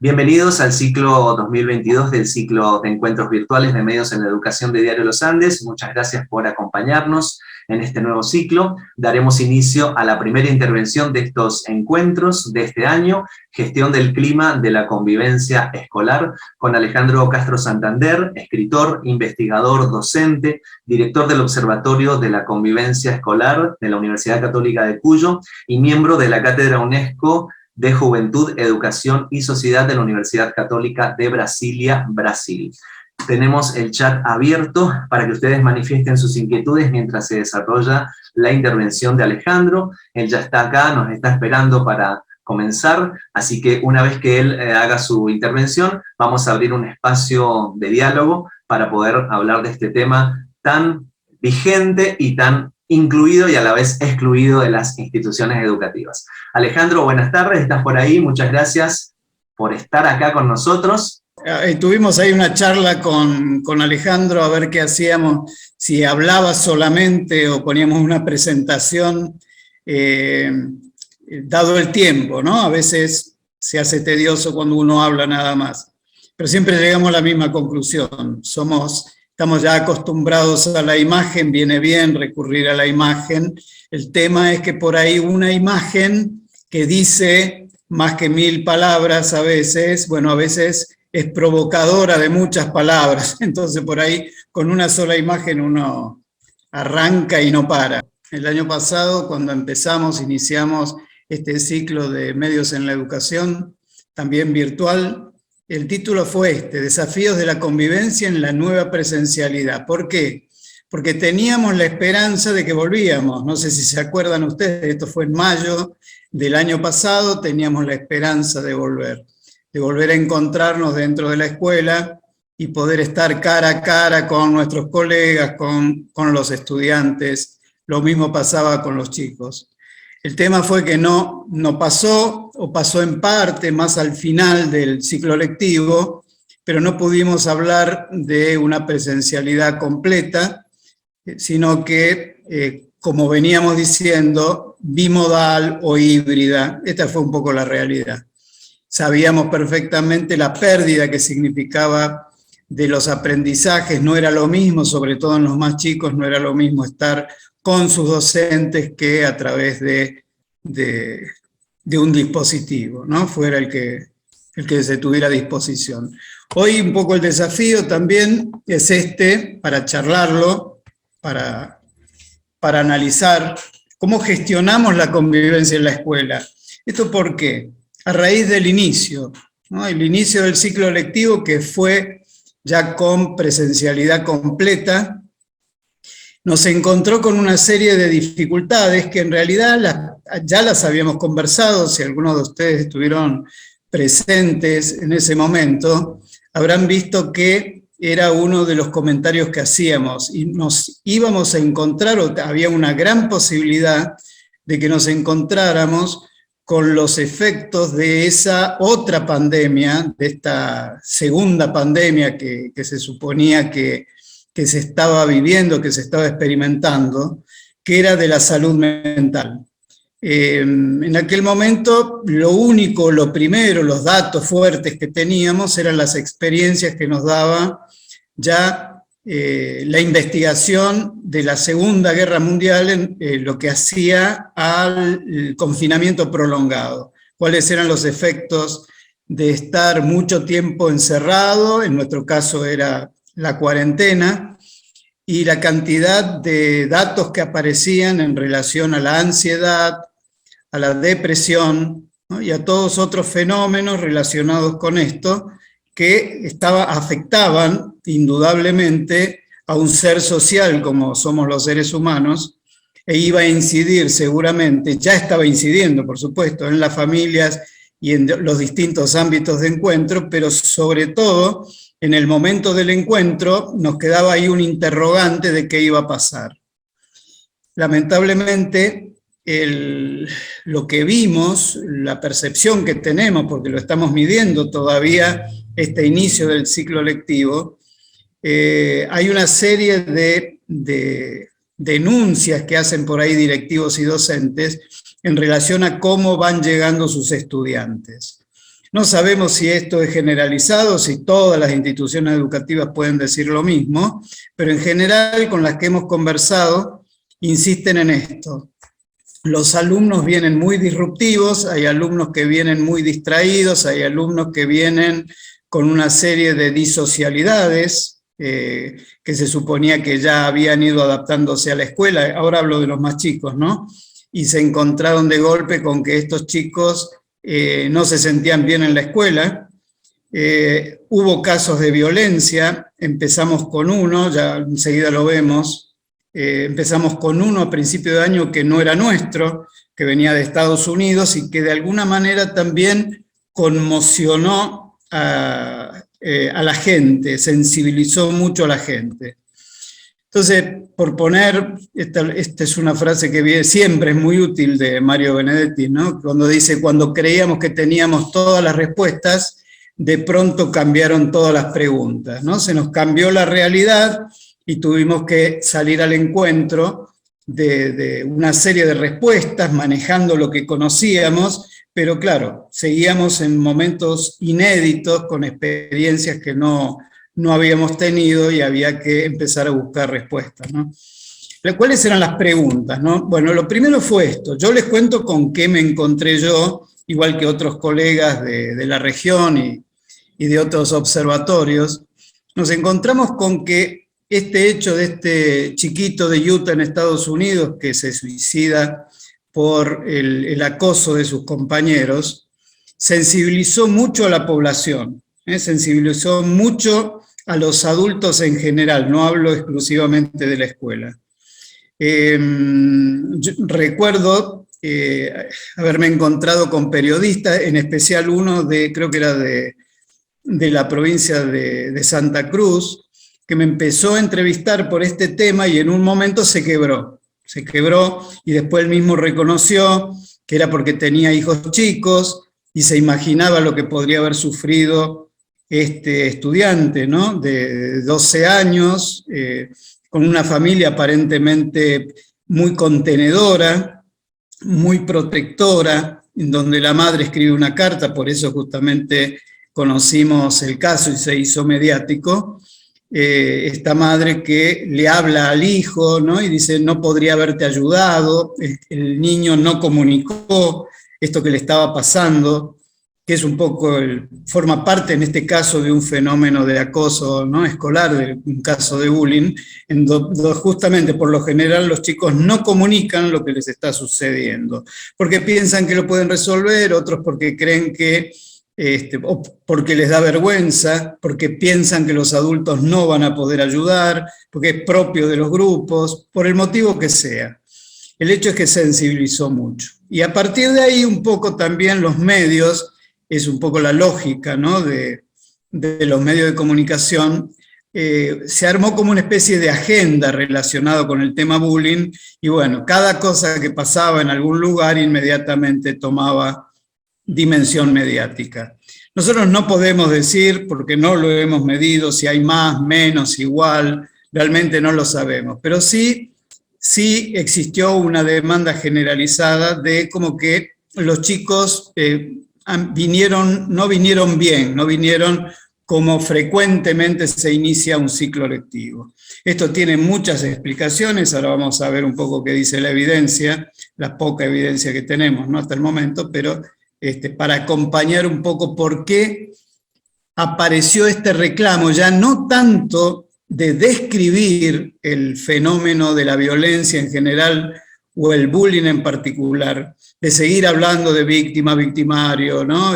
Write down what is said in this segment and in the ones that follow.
Bienvenidos al ciclo 2022 del ciclo de encuentros virtuales de medios en la educación de Diario Los Andes. Muchas gracias por acompañarnos en este nuevo ciclo. Daremos inicio a la primera intervención de estos encuentros de este año, Gestión del clima de la convivencia escolar, con Alejandro Castro Santander, escritor, investigador, docente, director del Observatorio de la Convivencia Escolar de la Universidad Católica de Cuyo y miembro de la Cátedra UNESCO de Juventud, Educación y Sociedad de la Universidad Católica de Brasilia, Brasil. Tenemos el chat abierto para que ustedes manifiesten sus inquietudes mientras se desarrolla la intervención de Alejandro. Él ya está acá, nos está esperando para comenzar, así que una vez que él haga su intervención, vamos a abrir un espacio de diálogo para poder hablar de este tema tan vigente y tan incluido y a la vez excluido de las instituciones educativas. Alejandro, buenas tardes, estás por ahí, muchas gracias por estar acá con nosotros. Tuvimos ahí una charla con Alejandro a ver qué hacíamos, si hablaba solamente o poníamos una presentación, dado el tiempo, ¿no? A veces se hace tedioso cuando uno habla nada más, pero siempre llegamos a la misma conclusión, estamos ya acostumbrados a la imagen, viene bien recurrir a la imagen. El tema es que por ahí una imagen que dice más que 1000 palabras a veces, bueno, a veces es provocadora de muchas palabras. Entonces por ahí con una sola imagen uno arranca y no para. El año pasado, cuando iniciamos este ciclo de medios en la educación, también virtual, el título fue Desafíos de la convivencia en la nueva presencialidad. ¿Por qué? Porque teníamos la esperanza de que volvíamos. No sé si se acuerdan ustedes, esto fue en mayo del año pasado, teníamos la esperanza de volver a encontrarnos dentro de la escuela y poder estar cara a cara con nuestros colegas, con los estudiantes. Lo mismo pasaba con los chicos. El tema fue que no pasó, o pasó en parte más al final del ciclo lectivo, pero no pudimos hablar de una presencialidad completa, sino que, como veníamos diciendo, bimodal o híbrida. Esta fue un poco la realidad. Sabíamos perfectamente la pérdida que significaba de los aprendizajes, no era lo mismo, sobre todo en los más chicos, no era lo mismo estar con sus docentes que a través de un dispositivo, ¿no? Fuera el que se tuviera a disposición. Hoy un poco el desafío también es para charlarlo, para analizar cómo gestionamos la convivencia en la escuela. ¿Esto por qué? A raíz del inicio, ¿no? El inicio del ciclo lectivo, que fue ya con presencialidad completa, nos encontró con una serie de dificultades que en realidad ya las habíamos conversado. Si algunos de ustedes estuvieron presentes en ese momento, habrán visto que era uno de los comentarios que hacíamos, y nos íbamos a encontrar, o había una gran posibilidad de que nos encontráramos con los efectos de esa otra pandemia, de esta segunda pandemia que se suponía que se estaba viviendo, que se estaba experimentando, que era de la salud mental. En aquel momento, lo primero, los datos fuertes que teníamos eran las experiencias que nos daba ya la investigación de la Segunda Guerra Mundial en lo que hacía al confinamiento prolongado. ¿Cuáles eran los efectos de estar mucho tiempo encerrado? En nuestro caso era la cuarentena, y la cantidad de datos que aparecían en relación a la ansiedad, a la depresión, ¿no? Y a todos otros fenómenos relacionados con esto que afectaban indudablemente a un ser social como somos los seres humanos, e iba a incidir seguramente, ya estaba incidiendo por supuesto, en las familias y en los distintos ámbitos de encuentro, pero sobre todo en el momento del encuentro nos quedaba ahí un interrogante de qué iba a pasar. Lamentablemente, lo que vimos, la percepción que tenemos, porque lo estamos midiendo todavía este inicio del ciclo lectivo, hay una serie de denuncias que hacen por ahí directivos y docentes en relación a cómo van llegando sus estudiantes. No sabemos si esto es generalizado, si todas las instituciones educativas pueden decir lo mismo, pero en general con las que hemos conversado insisten en esto. Los alumnos vienen muy disruptivos, hay alumnos que vienen muy distraídos, hay alumnos que vienen con una serie de disocialidades, que se suponía que ya habían ido adaptándose a la escuela, ahora hablo de los más chicos, ¿no? Y se encontraron de golpe con que estos chicos no se sentían bien en la escuela. Hubo casos de violencia, empezamos con uno, ya enseguida lo vemos, empezamos con uno a principio de año que no era nuestro, que venía de Estados Unidos y que de alguna manera también conmocionó a la gente, sensibilizó mucho a la gente. Entonces, por poner, esta es una frase que siempre es muy útil de Mario Benedetti, ¿no? Cuando dice, cuando creíamos que teníamos todas las respuestas, de pronto cambiaron todas las preguntas, ¿no? Se nos cambió la realidad y tuvimos que salir al encuentro de una serie de respuestas, manejando lo que conocíamos, pero claro, seguíamos en momentos inéditos, con experiencias que no habíamos tenido y había que empezar a buscar respuestas, ¿no? ¿Cuáles eran las preguntas, no? Bueno, lo primero fue esto. Yo les cuento con qué me encontré yo, igual que otros colegas de la región y de otros observatorios. Nos encontramos con que este hecho de este chiquito de Utah en Estados Unidos que se suicida por el acoso de sus compañeros, sensibilizó mucho a la población, sensibilizó mucho a los adultos en general, no hablo exclusivamente de la escuela. Recuerdo haberme encontrado con periodistas, en especial uno creo que era de la provincia de Santa Cruz, que me empezó a entrevistar por este tema y en un momento se quebró y después él mismo reconoció que era porque tenía hijos chicos y se imaginaba lo que podría haber sufrido este estudiante, ¿no? De 12 años, con una familia aparentemente muy contenedora, muy protectora, en donde la madre escribe una carta, por eso justamente conocimos el caso y se hizo mediático, esta madre que le habla al hijo, ¿no? Y dice, no podría haberte ayudado, el niño no comunicó esto que le estaba pasando, que es un poco, forma parte en este caso de un fenómeno de acoso, ¿no? Escolar, de un caso de bullying, en donde justamente por lo general los chicos no comunican lo que les está sucediendo, porque piensan que lo pueden resolver, otros porque creen que o porque les da vergüenza, porque piensan que los adultos no van a poder ayudar, porque es propio de los grupos, por el motivo que sea. El hecho es que sensibilizó mucho. Y a partir de ahí un poco también los medios, es un poco la lógica, ¿no? de los medios de comunicación, se armó como una especie de agenda relacionada con el tema bullying, y bueno, cada cosa que pasaba en algún lugar inmediatamente tomaba dimensión mediática. Nosotros no podemos decir, porque no lo hemos medido, si hay más, menos, igual, realmente no lo sabemos, pero sí existió una demanda generalizada de como que los chicos no vinieron bien, no vinieron como frecuentemente se inicia un ciclo lectivo. Esto tiene muchas explicaciones, ahora vamos a ver un poco qué dice la evidencia, la poca evidencia que tenemos, ¿no? Hasta el momento, pero para acompañar un poco por qué apareció este reclamo, ya no tanto de describir el fenómeno de la violencia en general o el bullying en particular, de seguir hablando de víctima, victimario, ¿no?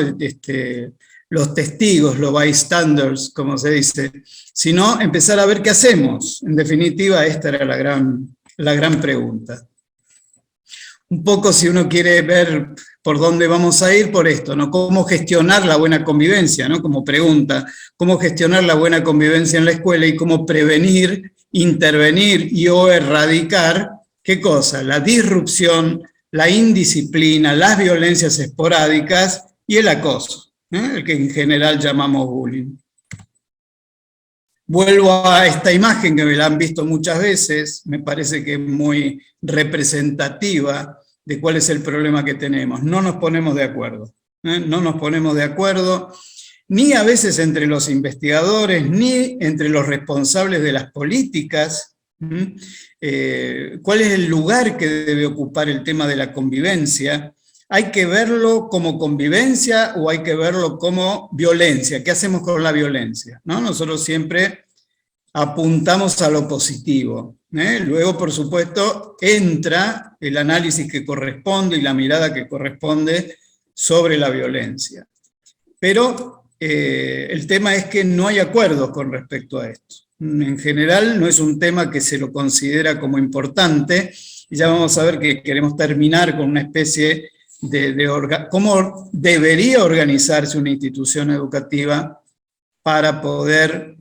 Los testigos, los bystanders, como se dice, sino empezar a ver qué hacemos. En definitiva, esta era la gran pregunta. Un poco si uno quiere ver por dónde vamos a ir, por esto, ¿no? Cómo gestionar la buena convivencia, ¿no? Como pregunta, cómo gestionar la buena convivencia en la escuela y cómo prevenir, intervenir y o erradicar, ¿qué cosa? La disrupción, la indisciplina, las violencias esporádicas y el acoso, el que en general llamamos bullying. Vuelvo a esta imagen que me la han visto muchas veces, me parece que es muy representativa de cuál es el problema que tenemos. No nos ponemos de acuerdo. no nos ponemos de acuerdo, ni a veces entre los investigadores, ni entre los responsables de las políticas. ¿Cuál es el lugar que debe ocupar el tema de la convivencia? ¿Hay que verlo como convivencia o hay que verlo como violencia? ¿Qué hacemos con la violencia? ¿No? Nosotros siempre apuntamos a lo positivo. Luego, por supuesto, entra el análisis que corresponde y la mirada que corresponde sobre la violencia. Pero el tema es que no hay acuerdos con respecto a esto. En general no es un tema que se lo considera como importante, y ya vamos a ver que queremos terminar con una especie cómo debería organizarse una institución educativa para poder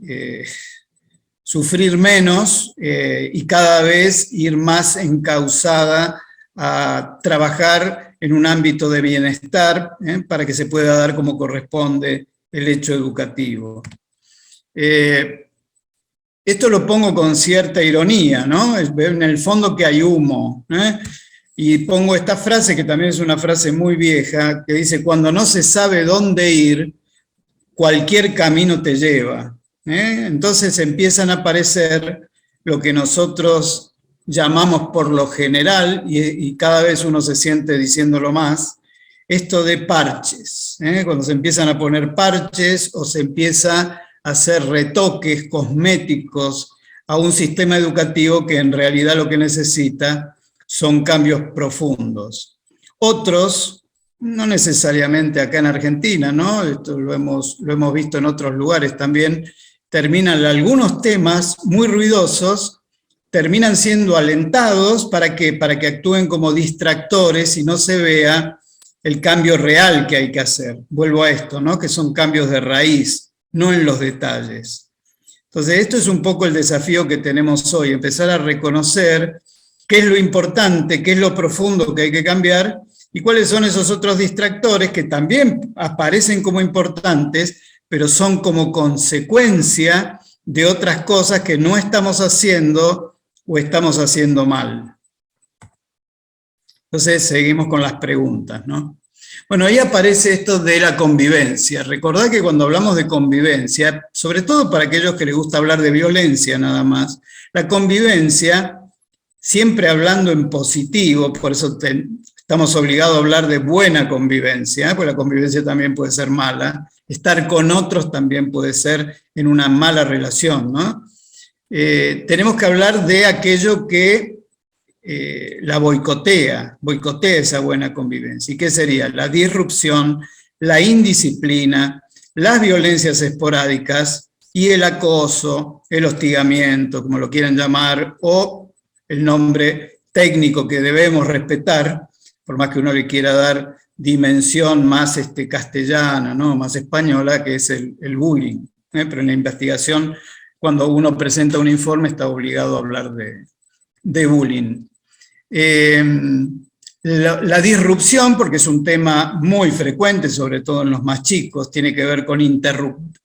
sufrir menos y cada vez ir más encauzada a trabajar en un ámbito de bienestar para que se pueda dar como corresponde el hecho educativo. Esto lo pongo con cierta ironía, ¿no? En el fondo que hay humo, y pongo esta frase, que también es una frase muy vieja, que dice: cuando no se sabe dónde ir, cualquier camino te lleva. Entonces empiezan a aparecer lo que nosotros llamamos por lo general, y cada vez uno se siente diciéndolo más, esto de parches. Cuando se empiezan a poner parches o se empieza a hacer retoques cosméticos a un sistema educativo que en realidad lo que necesita son cambios profundos. Otros, no necesariamente acá en Argentina, ¿no? Esto lo hemos visto en otros lugares también, algunos temas muy ruidosos terminan siendo alentados para que actúen como distractores y no se vea el cambio real que hay que hacer. Vuelvo a esto, ¿no? Que son cambios de raíz, no en los detalles. Entonces, esto es un poco el desafío que tenemos hoy, empezar a reconocer qué es lo importante, qué es lo profundo que hay que cambiar, y cuáles son esos otros distractores que también aparecen como importantes, pero son como consecuencia de otras cosas que no estamos haciendo o estamos haciendo mal. Entonces seguimos con las preguntas, ¿no? Bueno, ahí aparece esto de la convivencia. Recordad que cuando hablamos de convivencia, sobre todo para aquellos que les gusta hablar de violencia nada más, la convivencia, siempre hablando en positivo, por eso estamos obligados a hablar de buena convivencia, porque la convivencia también puede ser mala, estar con otros también puede ser en una mala relación, ¿no? Tenemos que hablar de aquello que la boicotea esa buena convivencia. ¿Y qué sería? La disrupción, la indisciplina, las violencias esporádicas y el acoso, el hostigamiento, como lo quieran llamar, o el nombre técnico que debemos respetar, por más que uno le quiera dar dimensión más castellana, ¿no? Más española, que es el bullying. Pero en la investigación, cuando uno presenta un informe, está obligado a hablar de bullying. La disrupción, porque es un tema muy frecuente, sobre todo en los más chicos, tiene que ver con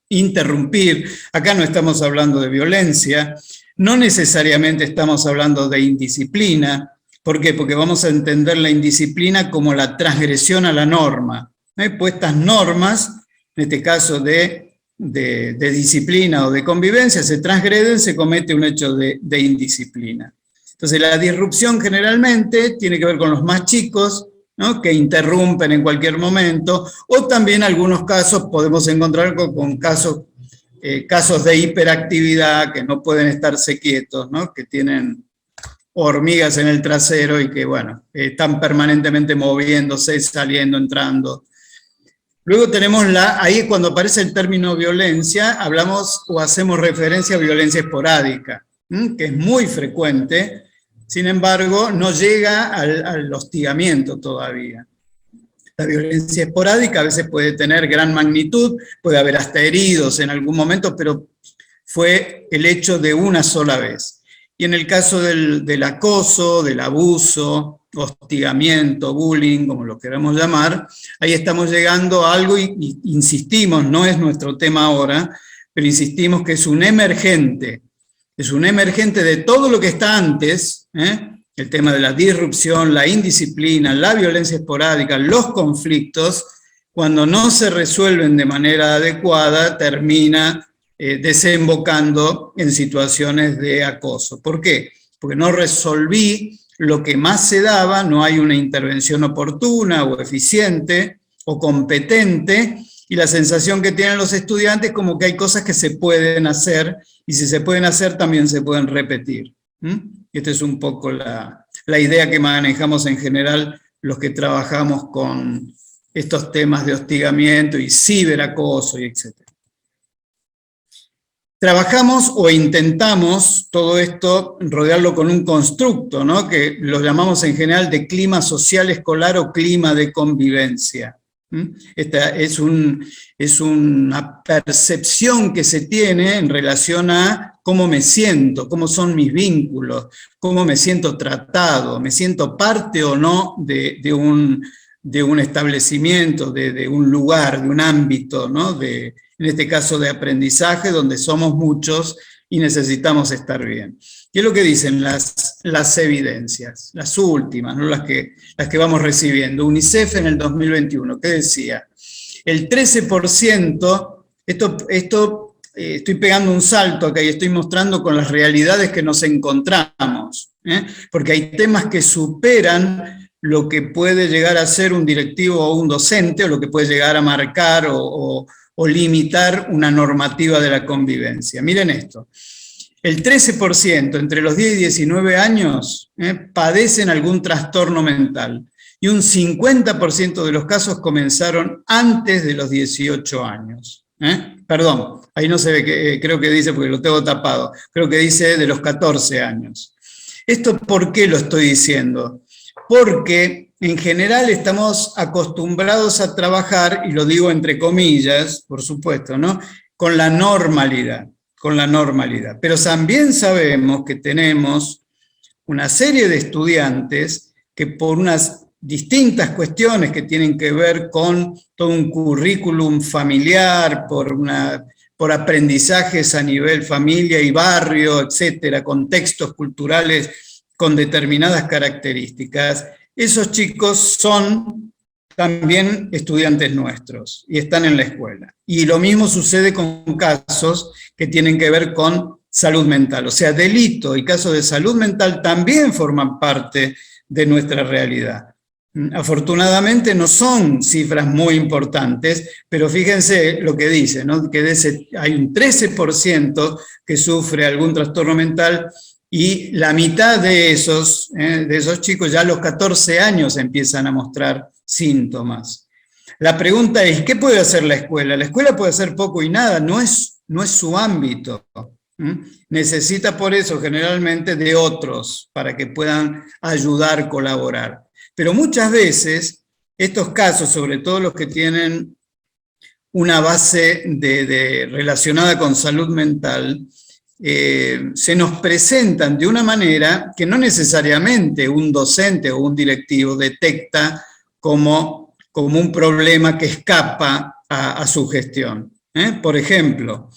interrumpir. Acá no estamos hablando de violencia, no necesariamente estamos hablando de indisciplina. ¿Por qué? Porque vamos a entender la indisciplina como la transgresión a la norma. Pues estas normas, en este caso de disciplina o de convivencia, se transgreden, se comete un hecho de indisciplina. Entonces la disrupción generalmente tiene que ver con los más chicos, ¿no? Que interrumpen en cualquier momento, o también en algunos casos podemos encontrar con casos de hiperactividad, que no pueden estarse quietos, ¿no? Que tienen hormigas en el trasero y que, bueno, están permanentemente moviéndose, saliendo, entrando. Luego tenemos ahí cuando aparece el término violencia, hablamos o hacemos referencia a violencia esporádica, que es muy frecuente, sin embargo, no llega al hostigamiento todavía. La violencia esporádica a veces puede tener gran magnitud, puede haber hasta heridos en algún momento, pero fue el hecho de una sola vez. Y en el caso del acoso, del abuso, hostigamiento, bullying, como lo queramos llamar, ahí estamos llegando a algo y insistimos, no es nuestro tema ahora, pero insistimos que es un emergente de todo lo que está antes, el tema de la disrupción, la indisciplina, la violencia esporádica, los conflictos, cuando no se resuelven de manera adecuada, termina desembocando en situaciones de acoso. ¿Por qué? Porque no resolví lo que más se daba, no hay una intervención oportuna o eficiente o competente, y la sensación que tienen los estudiantes es como que hay cosas que se pueden hacer, y si se pueden hacer también se pueden repetir. Esta es un poco la idea que manejamos en general los que trabajamos con estos temas de hostigamiento y ciberacoso y etc. Trabajamos o intentamos todo esto una con un constructo, ¿no?, que lo llamamos en general de clima social escolar o clima de convivencia. Esta es una percepción que se tiene en relación a cómo me siento, cómo son mis vínculos, cómo me siento tratado, me siento parte o no de un establecimiento, de un lugar, de un ámbito, ¿no?, en este caso de aprendizaje, donde somos muchos y necesitamos estar bien. ¿Qué es lo que dicen las evidencias? Las últimas, ¿no?, las que vamos recibiendo. UNICEF en el 2021, ¿qué decía? El 13%, estoy pegando un salto acá y estoy mostrando con las realidades que nos encontramos, porque hay temas que superan lo que puede llegar a ser un directivo o un docente, o lo que puede llegar a marcar o limitar una normativa de la convivencia. Miren esto, el 13% entre los 10 y 19 años padecen algún trastorno mental, y un 50% de los casos comenzaron antes de los 18 años. Perdón, ahí no se ve, creo que dice, porque lo tengo tapado, creo que dice de los 14 años. ¿Esto por qué lo estoy diciendo? Porque en general estamos acostumbrados a trabajar, y lo digo entre comillas, por supuesto, ¿no?, con la normalidad. Pero también sabemos que tenemos una serie de estudiantes que por unas distintas cuestiones que tienen que ver con todo un currículum familiar, por aprendizajes a nivel familia y barrio, etcétera, contextos culturales con determinadas características, esos chicos son también estudiantes nuestros y están en la escuela. Y lo mismo sucede con casos que tienen que ver con salud mental. O sea, delito y casos de salud mental también forman parte de nuestra realidad. Afortunadamente no son cifras muy importantes, pero fíjense lo que dice, ¿no?, que hay un 13% que sufre algún trastorno mental, y la mitad de esos chicos ya a los 14 años empiezan a mostrar síntomas. La pregunta es, ¿qué puede hacer la escuela? La escuela puede hacer poco y nada, no es su ámbito. Necesita por eso generalmente de otros para que puedan ayudar, colaborar. Pero muchas veces estos casos, sobre todo los que tienen una base relacionada con salud mental, se nos presentan de una manera que no necesariamente un docente o un directivo detecta como un problema que escapa a su gestión. Por ejemplo,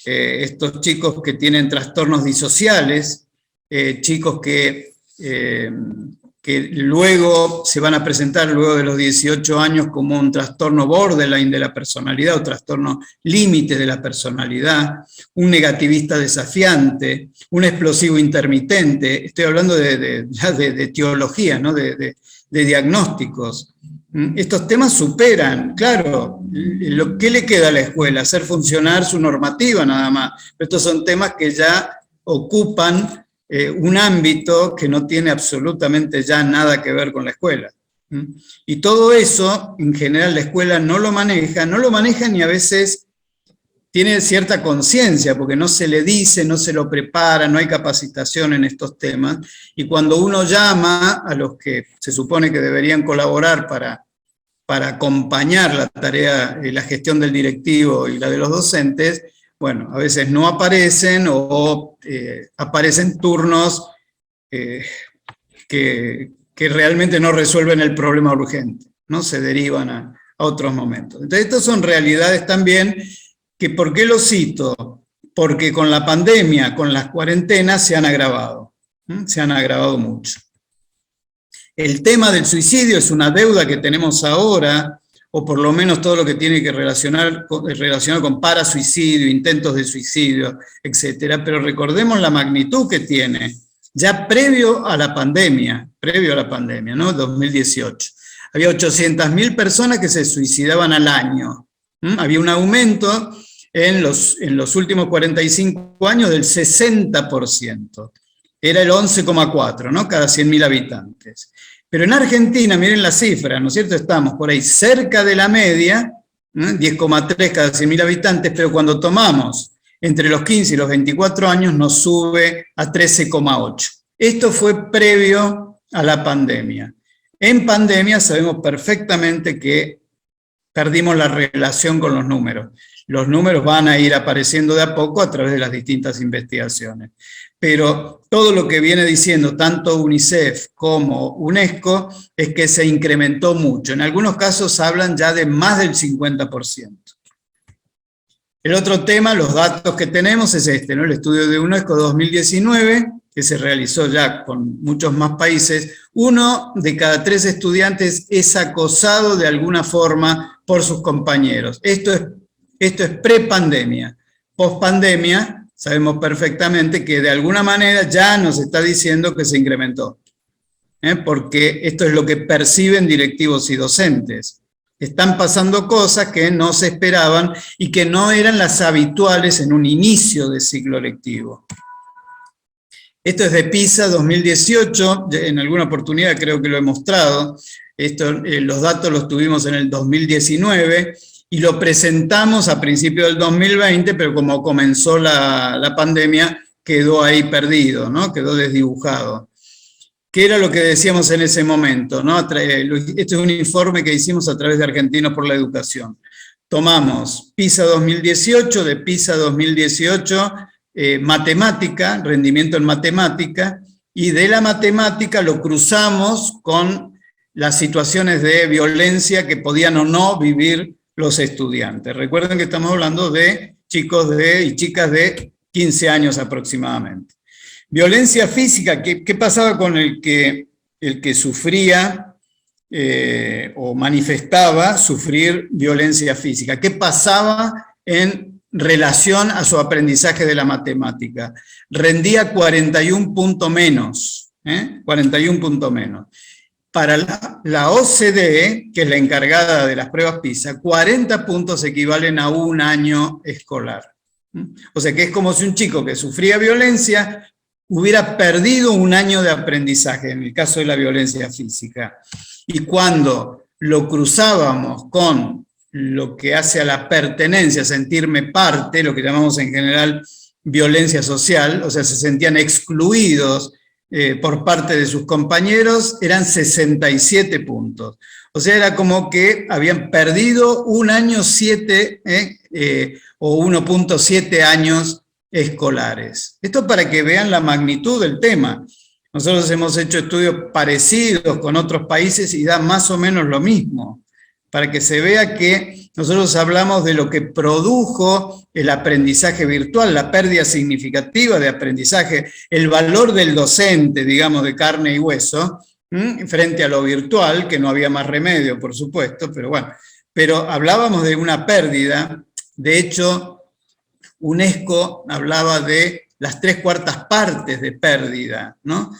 estos chicos que tienen trastornos disociales, chicos que luego se van a presentar luego de los 18 años como un trastorno borderline de la personalidad o trastorno límite de la personalidad, un negativista desafiante, un explosivo intermitente. Estoy hablando ya de etiología, ¿no?, de diagnósticos. Estos temas superan, claro, ¿qué le queda a la escuela? Hacer funcionar su normativa nada más. Pero estos son temas que ya ocupan un ámbito que no tiene absolutamente ya nada que ver con la escuela. Y todo eso, en general, la escuela no lo maneja ni a veces tiene cierta conciencia, porque no se le dice, no se lo prepara, no hay capacitación en estos temas, y cuando uno llama a los que se supone que deberían colaborar para acompañar la tarea, la gestión del directivo y la de los docentes, bueno, a veces no aparecen o aparecen turnos que realmente no resuelven el problema urgente, ¿no? Se derivan a otros momentos. Entonces, estas son realidades también que, ¿por qué lo cito? Porque con la pandemia, con las cuarentenas, se han agravado mucho. El tema del suicidio es una deuda que tenemos ahora, o por lo menos todo lo que tiene que relacionar con parasuicidio, intentos de suicidio, etc. Pero recordemos la magnitud que tiene, ya previo a la pandemia, ¿no? 2018. Había 800.000 personas que se suicidaban al año. Había un aumento en los últimos 45 años del 60%. Era el 11,4, ¿no? Cada 100.000 habitantes. Pero en Argentina, miren la cifra, ¿no es cierto? Estamos por ahí cerca de la media, 10,3 cada 100.000 habitantes, pero cuando tomamos entre los 15 y los 24 años nos sube a 13,8. Esto fue previo a la pandemia. En pandemia sabemos perfectamente que perdimos la relación con los números. Los números van a ir apareciendo de a poco a través de las distintas investigaciones. Pero todo lo que viene diciendo tanto UNICEF como UNESCO es que se incrementó mucho. En algunos casos hablan ya de más del 50%. El otro tema, los datos que tenemos es este, ¿no? El estudio de UNESCO 2019, que se realizó ya con muchos más países. 1 de cada 3 estudiantes es acosado de alguna forma por sus compañeros. Esto es prepandemia. Pospandemia, sabemos perfectamente que de alguna manera ya nos está diciendo que se incrementó, porque esto es lo que perciben directivos y docentes. Están pasando cosas que no se esperaban y que no eran las habituales en un inicio de ciclo lectivo. Esto es de PISA 2018, en alguna oportunidad creo que lo he mostrado. Los datos los tuvimos en el 2019 y lo presentamos a principios del 2020, pero como comenzó la pandemia, quedó ahí perdido, ¿no? Quedó desdibujado. ¿Qué era lo que decíamos en ese momento, ¿no? Este es un informe que hicimos a través de Argentinos por la Educación. Tomamos PISA 2018, de PISA 2018, matemática, rendimiento en matemática, y de la matemática lo cruzamos con las situaciones de violencia que podían o no vivir los estudiantes. Recuerden que estamos hablando de chicos y chicas de 15 años aproximadamente. Violencia física, ¿qué pasaba con el que sufría o manifestaba sufrir violencia física? ¿Qué pasaba en relación a su aprendizaje de la matemática? Rendía 41 puntos menos, 41 puntos menos. Para la OCDE, que es la encargada de las pruebas PISA, 40 puntos equivalen a un año escolar. O sea que es como si un chico que sufría violencia hubiera perdido un año de aprendizaje, en el caso de la violencia física. Y cuando lo cruzábamos con lo que hace a la pertenencia, sentirme parte, lo que llamamos en general violencia social, o sea, se sentían excluidos por parte de sus compañeros, eran 67 puntos. O sea, era como que habían perdido un año 7 o 1.7 años escolares. Esto para que vean la magnitud del tema. Nosotros hemos hecho estudios parecidos con otros países y da más o menos lo mismo, para que se vea que nosotros hablamos de lo que produjo el aprendizaje virtual, la pérdida significativa de aprendizaje, el valor del docente, digamos, de carne y hueso, frente a lo virtual, que no había más remedio, por supuesto, pero bueno, pero hablábamos de una pérdida. De hecho, UNESCO hablaba de las 3/4 partes de pérdida, ¿no?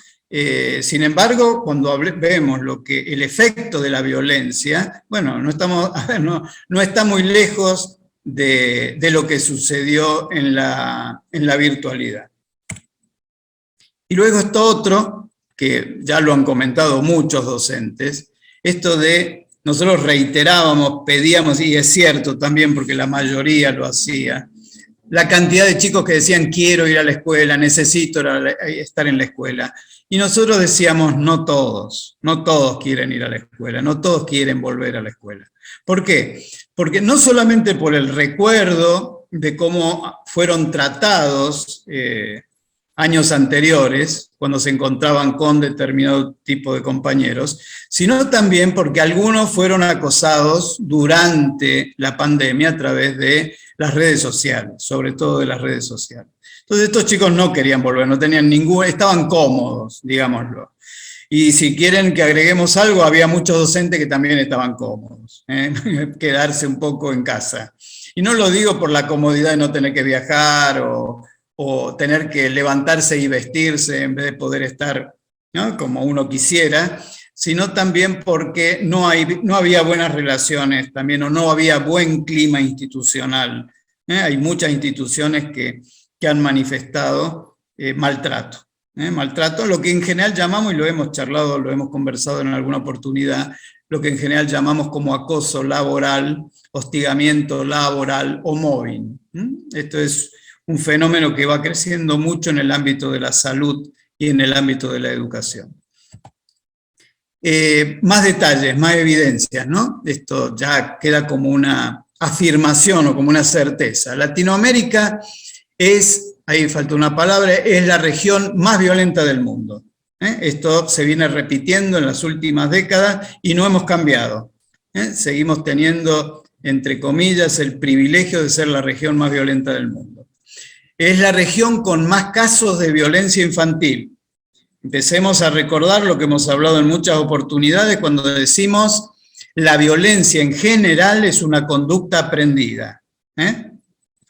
Sin embargo, cuando vemos el efecto de la violencia, bueno, no está muy lejos de lo que sucedió en la virtualidad. Y luego está otro, que ya lo han comentado muchos docentes, esto de, nosotros reiterábamos, pedíamos, y es cierto también porque la mayoría lo hacía, la cantidad de chicos que decían quiero ir a la escuela, necesito estar en la escuela. Y nosotros decíamos no todos quieren ir a la escuela, no todos quieren volver a la escuela. ¿Por qué? Porque no solamente por el recuerdo de cómo fueron tratados años anteriores, cuando se encontraban con determinado tipo de compañeros, sino también porque algunos fueron acosados durante la pandemia a través de las redes sociales, sobre todo de las redes sociales. Entonces estos chicos no querían volver, no tenían estaban cómodos, digámoslo. Y si quieren que agreguemos algo, había muchos docentes que también estaban cómodos, quedarse un poco en casa. Y no lo digo por la comodidad de no tener que viajar o tener que levantarse y vestirse en vez de poder estar, ¿no?, como uno quisiera, sino también porque no había buenas relaciones también, o no había buen clima institucional. Hay muchas instituciones que han manifestado maltrato. Maltrato, lo que en general llamamos, y lo hemos charlado, lo hemos conversado en alguna oportunidad, lo que en general llamamos como acoso laboral, hostigamiento laboral o mobbing. Esto es un fenómeno que va creciendo mucho en el ámbito de la salud y en el ámbito de la educación. Más detalles, más evidencias, ¿no? Esto ya queda como una afirmación o como una certeza. Latinoamérica es, ahí falta una palabra, es la región más violenta del mundo. Esto se viene repitiendo en las últimas décadas y no hemos cambiado. Seguimos teniendo, entre comillas, el privilegio de ser la región más violenta del mundo. Es la región con más casos de violencia infantil. Empecemos a recordar lo que hemos hablado en muchas oportunidades cuando decimos la violencia en general es una conducta aprendida.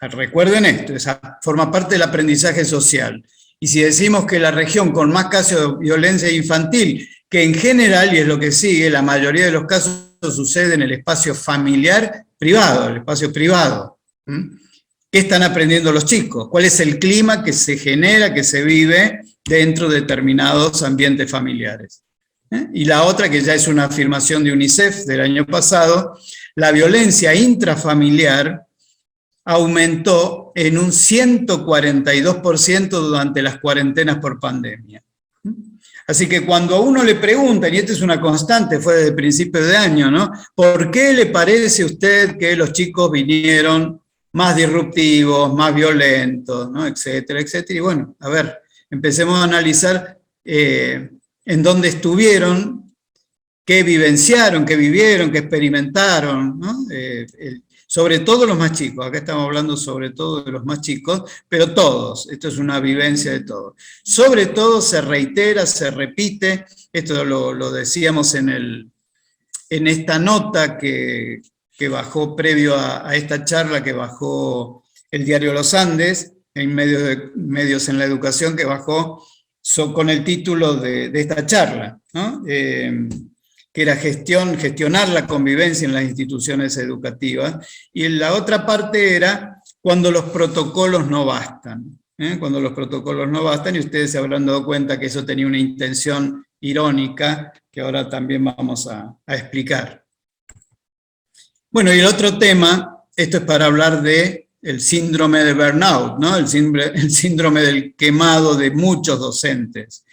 Recuerden esto, esa forma parte del aprendizaje social. Y si decimos que la región con más casos de violencia infantil, que en general, y es lo que sigue, la mayoría de los casos sucede en el espacio familiar privado, el espacio privado. ¿Qué están aprendiendo los chicos? ¿Cuál es el clima que se genera, que se vive dentro de determinados ambientes familiares? Y la otra, que ya es una afirmación de UNICEF del año pasado, la violencia intrafamiliar aumentó en un 142% durante las cuarentenas por pandemia. Así que cuando a uno le preguntan, y esta es una constante, fue desde principios de año, ¿no? ¿Por qué le parece a usted que los chicos vinieron más disruptivos, más violentos, ¿no?, etcétera, etcétera? Y bueno, a ver, empecemos a analizar en dónde estuvieron, qué vivenciaron, qué vivieron, qué experimentaron, ¿no? Sobre todo los más chicos, acá estamos hablando sobre todo de los más chicos, pero todos, esto es una vivencia de todos. Sobre todo se reitera, se repite, esto lo decíamos en esta nota que bajó previo a esta charla, que bajó el diario Los Andes, en medios en la educación, que bajó con el título de esta charla, ¿no? Que era gestionar la convivencia en las instituciones educativas, y la otra parte era cuando los protocolos no bastan. Cuando los protocolos no bastan, y ustedes se habrán dado cuenta que eso tenía una intención irónica, que ahora también vamos a explicar. Bueno, y el otro tema, esto es para hablar de el síndrome de burnout, ¿no? El síndrome del quemado de muchos docentes.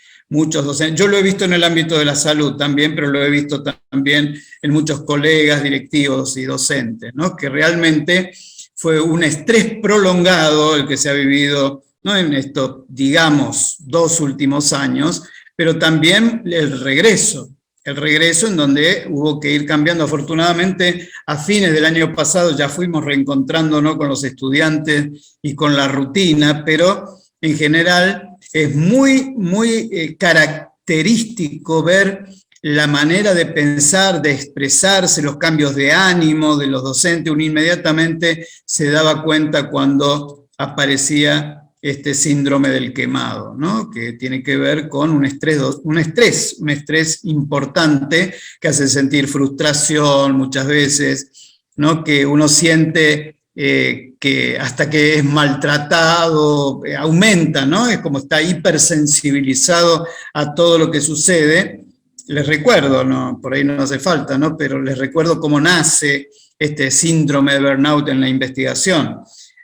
Yo lo he visto en el ámbito de la salud también, pero lo he visto también en muchos colegas, directivos y docentes, ¿no? Que realmente fue un estrés prolongado el que se ha vivido, ¿no?, en estos, digamos, 2 últimos años, pero también el regreso en donde hubo que ir cambiando. Afortunadamente, a fines del año pasado ya fuimos reencontrándonos con los estudiantes y con la rutina, pero en general es muy, muy característico ver la manera de pensar, de expresarse, los cambios de ánimo de los docentes. Uno inmediatamente se daba cuenta cuando aparecía este síndrome del quemado, ¿no?, que tiene que ver con un estrés importante que hace sentir frustración muchas veces, ¿no?, que uno siente que hasta que es maltratado aumenta, ¿no? Es como está hipersensibilizado a todo lo que sucede. Les recuerdo, ¿no?, por ahí no hace falta, ¿no?, pero les recuerdo cómo nace este síndrome de burnout en la investigación.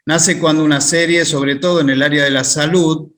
Nace cuando una serie, sobre todo en el área de la salud,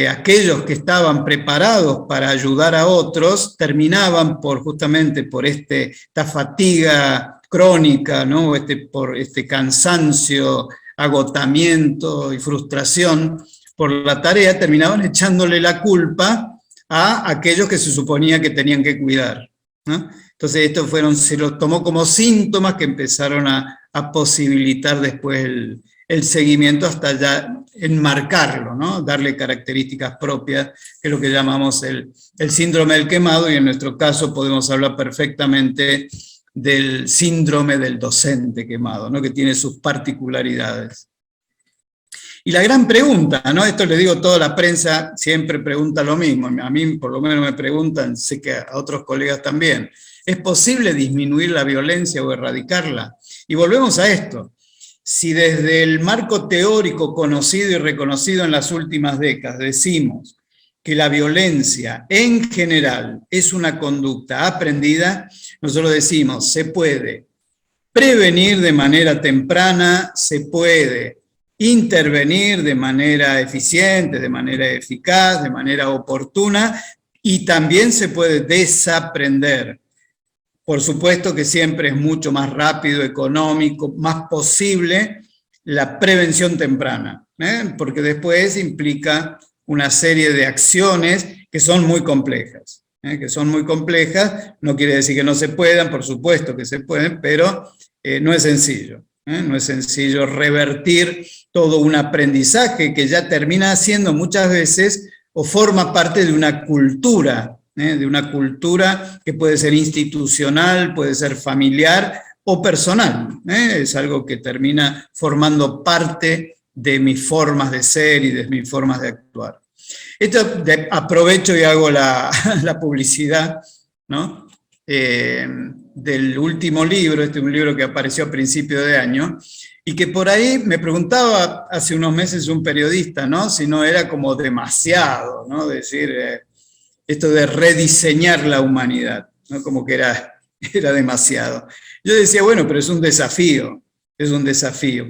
aquellos que estaban preparados para ayudar a otros terminaban justamente por esta fatiga crónica, ¿no?, por este cansancio, agotamiento y frustración por la tarea, terminaban echándole la culpa a aquellos que se suponía que tenían que cuidar, ¿no? Entonces se lo tomó como síntomas que empezaron a posibilitar después el seguimiento hasta ya enmarcarlo, ¿no? Darle características propias, que es lo que llamamos el síndrome del quemado, y en nuestro caso podemos hablar perfectamente del síndrome del docente quemado, ¿no? Que tiene sus particularidades. Y la gran pregunta, ¿no? Esto le digo, toda la prensa siempre pregunta lo mismo, a mí por lo menos me preguntan, sé que a otros colegas también, ¿es posible disminuir la violencia o erradicarla? Y volvemos a esto, si desde el marco teórico conocido y reconocido en las últimas décadas decimos que la violencia en general es una conducta aprendida, nosotros decimos, se puede prevenir de manera temprana, se puede intervenir de manera eficiente, de manera eficaz, de manera oportuna, y también se puede desaprender. Por supuesto que siempre es mucho más rápido, económico, más posible la prevención temprana, porque después implica una serie de acciones que son muy complejas. No quiere decir que no se puedan, por supuesto que se pueden, pero no es sencillo. No es sencillo revertir todo un aprendizaje que ya termina siendo muchas veces o forma parte de una cultura que puede ser institucional, puede ser familiar o personal. Es algo que termina formando parte de mis formas de ser y de mis formas de actuar. Esto aprovecho y hago la publicidad, ¿no? Del último libro, este es un libro que apareció a principio de año, y que por ahí me preguntaba hace unos meses un periodista, ¿no? Si no era como demasiado, ¿no? Decir, esto de rediseñar la humanidad, ¿no? Como que era demasiado. Yo decía, bueno, pero es un desafío.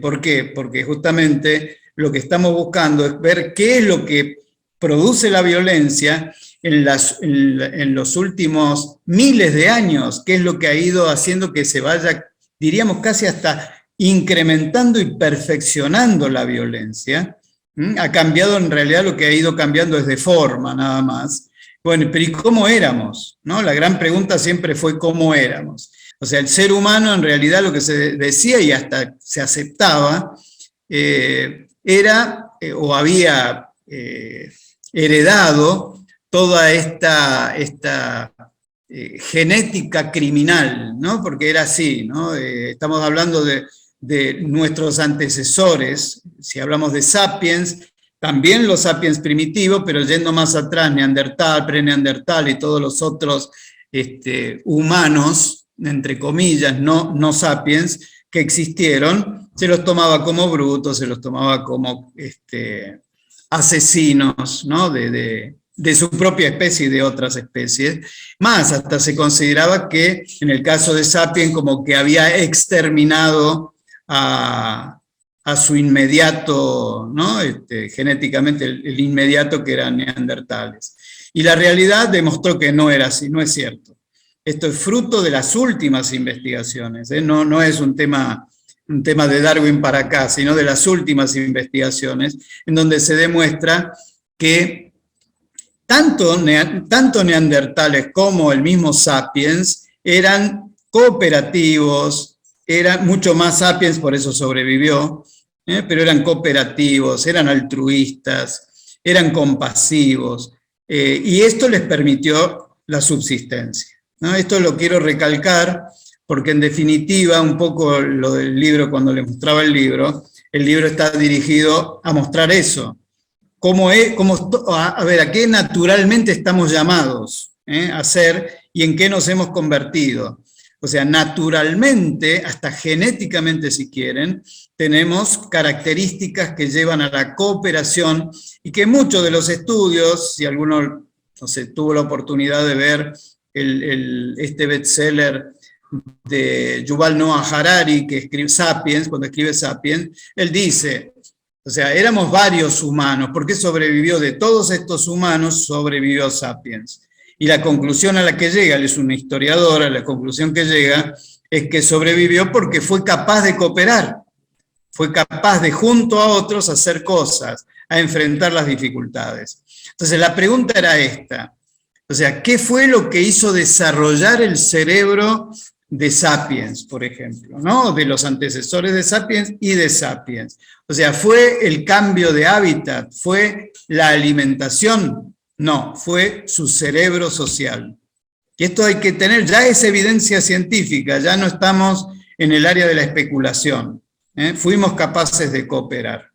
¿Por qué? Porque justamente lo que estamos buscando es ver qué es lo que produce la violencia en los últimos miles de años, qué es lo que ha ido haciendo que se vaya, diríamos casi hasta incrementando y perfeccionando la violencia. Ha cambiado, en realidad lo que ha ido cambiando es de forma nada más. Bueno, pero ¿y cómo éramos? ¿No? La gran pregunta siempre fue ¿cómo éramos? O sea, el ser humano en realidad lo que se decía y hasta se aceptaba era o había heredado toda esta genética criminal, ¿no? Porque era así, ¿no? Estamos hablando de nuestros antecesores, si hablamos de sapiens, también los sapiens primitivos, pero yendo más atrás, Neandertal, preneandertal y todos los otros humanos, entre comillas, no sapiens, que existieron, se los tomaba como brutos, se los tomaba como asesinos, ¿no? de su propia especie y de otras especies. Más, hasta se consideraba que en el caso de Sapiens como que había exterminado a su inmediato, ¿no? Genéticamente el inmediato, que eran neandertales. Y la realidad demostró que no era así, no es cierto. Esto es fruto de las últimas investigaciones, no es un tema de Darwin para acá, sino de las últimas investigaciones, en donde se demuestra que tanto neandertales como el mismo sapiens eran cooperativos, eran mucho más sapiens, por eso sobrevivió, pero eran cooperativos, eran altruistas, eran compasivos, y esto les permitió la subsistencia, ¿no? Esto lo quiero recalcar porque en definitiva, un poco lo del libro, cuando le mostraba el libro está dirigido a mostrar eso. A qué naturalmente estamos llamados a ser y en qué nos hemos convertido. O sea, naturalmente, hasta genéticamente si quieren, tenemos características que llevan a la cooperación y que muchos de los estudios, si alguno, no sé, tuvo la oportunidad de ver este bestseller de Yuval Noah Harari, que escribe Sapiens, cuando escribe Sapiens, él dice, o sea, éramos varios humanos, ¿por qué sobrevivió? De todos estos humanos sobrevivió Sapiens. Y la conclusión a la que llega, él es una historiadora, la conclusión que llega es que sobrevivió porque fue capaz de cooperar, fue capaz de junto a otros hacer cosas, a enfrentar las dificultades. Entonces la pregunta era esta, o sea, ¿qué fue lo que hizo desarrollar el cerebro de Sapiens, por ejemplo, ¿no? De los antecesores de Sapiens y de Sapiens. O sea, ¿fue el cambio de hábitat? ¿Fue la alimentación? No, fue su cerebro social. Y esto hay que tener, ya es evidencia científica, ya no estamos en el área de la especulación. Fuimos capaces de cooperar.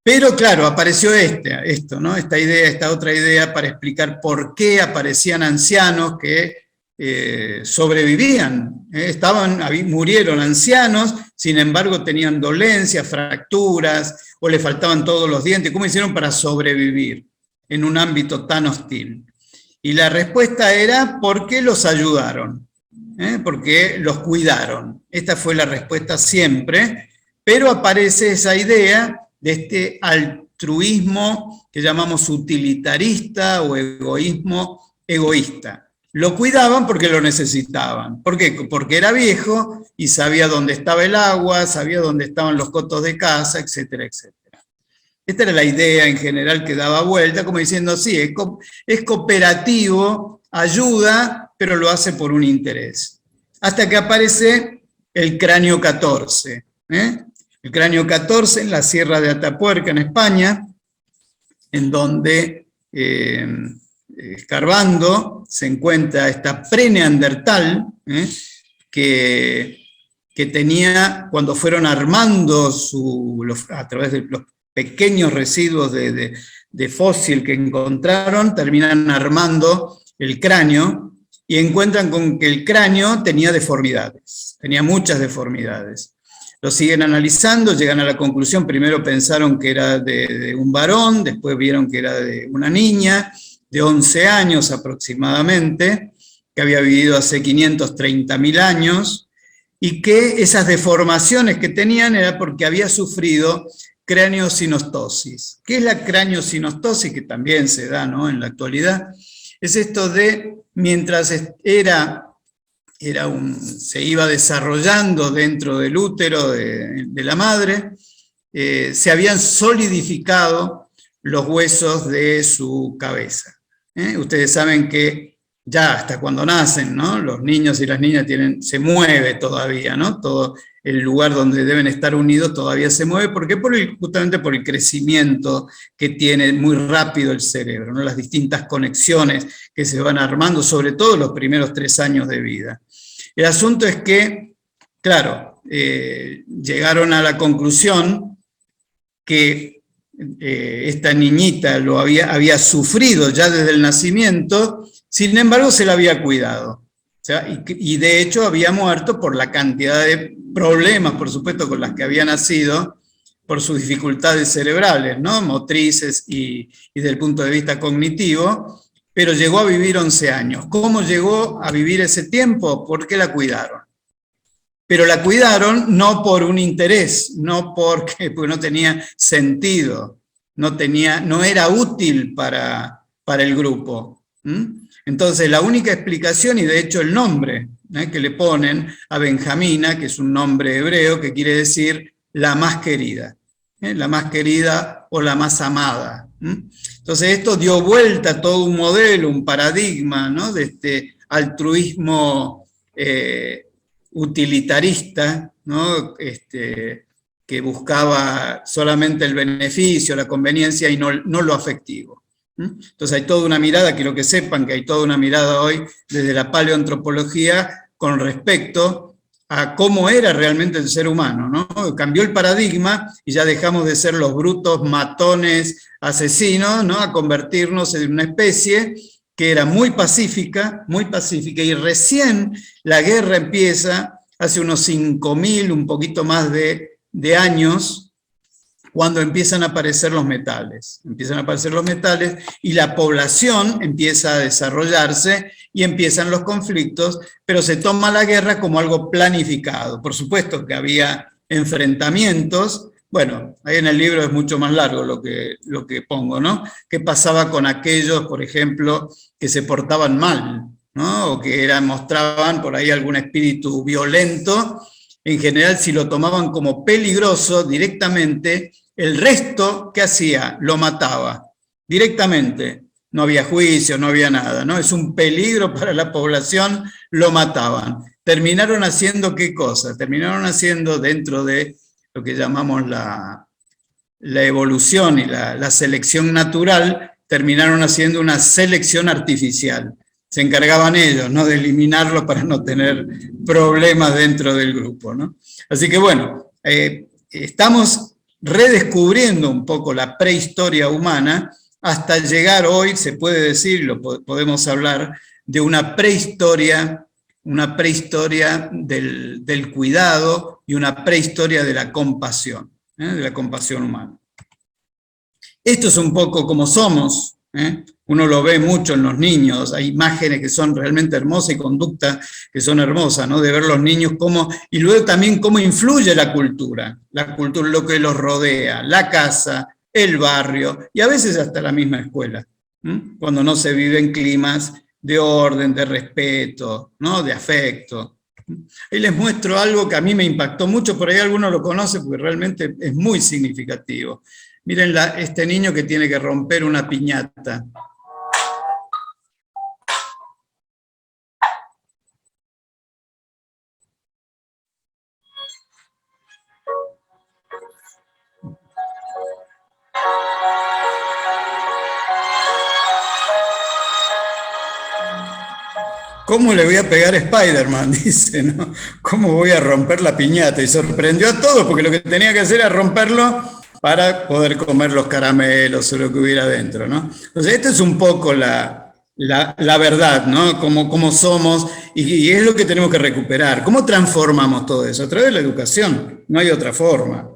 Pero claro, apareció esto, ¿no? Esta otra idea para explicar por qué aparecían ancianos que sobrevivían, murieron ancianos, sin embargo tenían dolencias, fracturas, o le faltaban todos los dientes. ¿Cómo hicieron para sobrevivir en un ámbito tan hostil? Y la respuesta era porque los ayudaron, porque los cuidaron. Esta fue la respuesta siempre, pero aparece esa idea de este altruismo que llamamos utilitarista o egoísmo egoísta. Lo cuidaban porque lo necesitaban. ¿Por qué? Porque era viejo y sabía dónde estaba el agua, sabía dónde estaban los cotos de casa, etcétera, etcétera. Esta era la idea en general que daba vuelta, como diciendo, sí, es cooperativo, ayuda, pero lo hace por un interés. Hasta que aparece el cráneo 14. El cráneo 14 en la Sierra de Atapuerca, en España, en donde escarbando se encuentra esta pre-neandertal que tenía, cuando fueron armando a través de los pequeños residuos de fósil que encontraron, terminan armando el cráneo y encuentran con que el cráneo tenía deformidades, tenía muchas deformidades. Lo siguen analizando, llegan a la conclusión, primero pensaron que era de un varón, después vieron que era de una niña, de 11 años aproximadamente, que había vivido hace 530.000 años, y que esas deformaciones que tenían era porque había sufrido craneosinostosis. ¿Qué es la craneosinostosis? Que también se da, ¿no?, en la actualidad. Es esto de, mientras se iba desarrollando dentro del útero de la madre, se habían solidificado los huesos de su cabeza. Ustedes saben que ya hasta cuando nacen, ¿no?, los niños y las niñas se mueve todavía, ¿no? Todo el lugar donde deben estar unidos todavía se mueve. ¿Por qué? Justamente por el crecimiento que tiene muy rápido el cerebro, ¿no? Las distintas conexiones que se van armando, sobre todo los primeros 3 años de vida. El asunto es que, claro, llegaron a la conclusión que esta niñita había sufrido ya desde el nacimiento, sin embargo se la había cuidado. O sea, y de hecho había muerto por la cantidad de problemas, por supuesto, con las que había nacido, por sus dificultades cerebrales, ¿no?, motrices y desde el punto de vista cognitivo, pero llegó a vivir 11 años. ¿Cómo llegó a vivir ese tiempo? Porque la cuidaron. Pero la cuidaron no por un interés, no porque no tenía sentido, no era útil para el grupo. Entonces la única explicación, y de hecho el nombre que le ponen a Benjamina, que es un nombre hebreo que quiere decir la más querida o la más amada. Entonces esto dio vuelta a todo un modelo, un paradigma, ¿no?, de este altruismo utilitarista, ¿no?, que buscaba solamente el beneficio, la conveniencia y no lo afectivo. Entonces hay toda una mirada, quiero que sepan que hay toda una mirada hoy desde la paleoantropología con respecto a cómo era realmente el ser humano, ¿no? Cambió el paradigma y ya dejamos de ser los brutos, matones, asesinos, ¿no?, a convertirnos en una especie que era muy pacífica, y recién la guerra empieza hace unos 5.000, un poquito más de años, cuando empiezan a aparecer los metales. Y la población empieza a desarrollarse y empiezan los conflictos, pero se toma la guerra como algo planificado. Por supuesto que había enfrentamientos. Bueno, ahí en el libro es mucho más largo lo que pongo, ¿no? ¿Qué pasaba con aquellos, por ejemplo, que se portaban mal, ¿no?, o que mostraban por ahí algún espíritu violento? En general, si lo tomaban como peligroso directamente, el resto, ¿qué hacía? Lo mataba directamente. no había juicio, no había nada, ¿no? Es un peligro para la población, lo mataban. Terminaron haciendo ¿qué cosa? Terminaron haciendo dentro de lo que llamamos la evolución y la selección natural, terminaron haciendo una selección artificial. Se encargaban ellos, ¿no?, de eliminarlo para no tener problemas dentro del grupo, ¿no? Así que bueno, estamos redescubriendo un poco la prehistoria humana hasta llegar hoy, se puede decir, podemos hablar de una prehistoria del cuidado y una prehistoria de la compasión humana. Esto es un poco como somos, uno lo ve mucho en los niños, hay imágenes que son realmente hermosas y conductas que son hermosas, ¿no?, de ver los niños cómo, y luego también cómo influye la cultura, lo que los rodea, la casa, el barrio, y a veces hasta la misma escuela, cuando no se vive en climas de orden, de respeto, ¿no?, de afecto. Ahí les muestro algo que a mí me impactó mucho, por ahí algunos lo conocen porque realmente es muy significativo. Miren este niño que tiene que romper una piñata. ¿Cómo le voy a pegar a Spider-Man? Dice, ¿no? ¿Cómo voy a romper la piñata? Y sorprendió a todos porque lo que tenía que hacer era romperlo para poder comer los caramelos o lo que hubiera dentro, ¿no? Entonces, esta es un poco la verdad, ¿no? Cómo somos, y es lo que tenemos que recuperar. ¿Cómo transformamos todo eso? A través de la educación, no hay otra forma.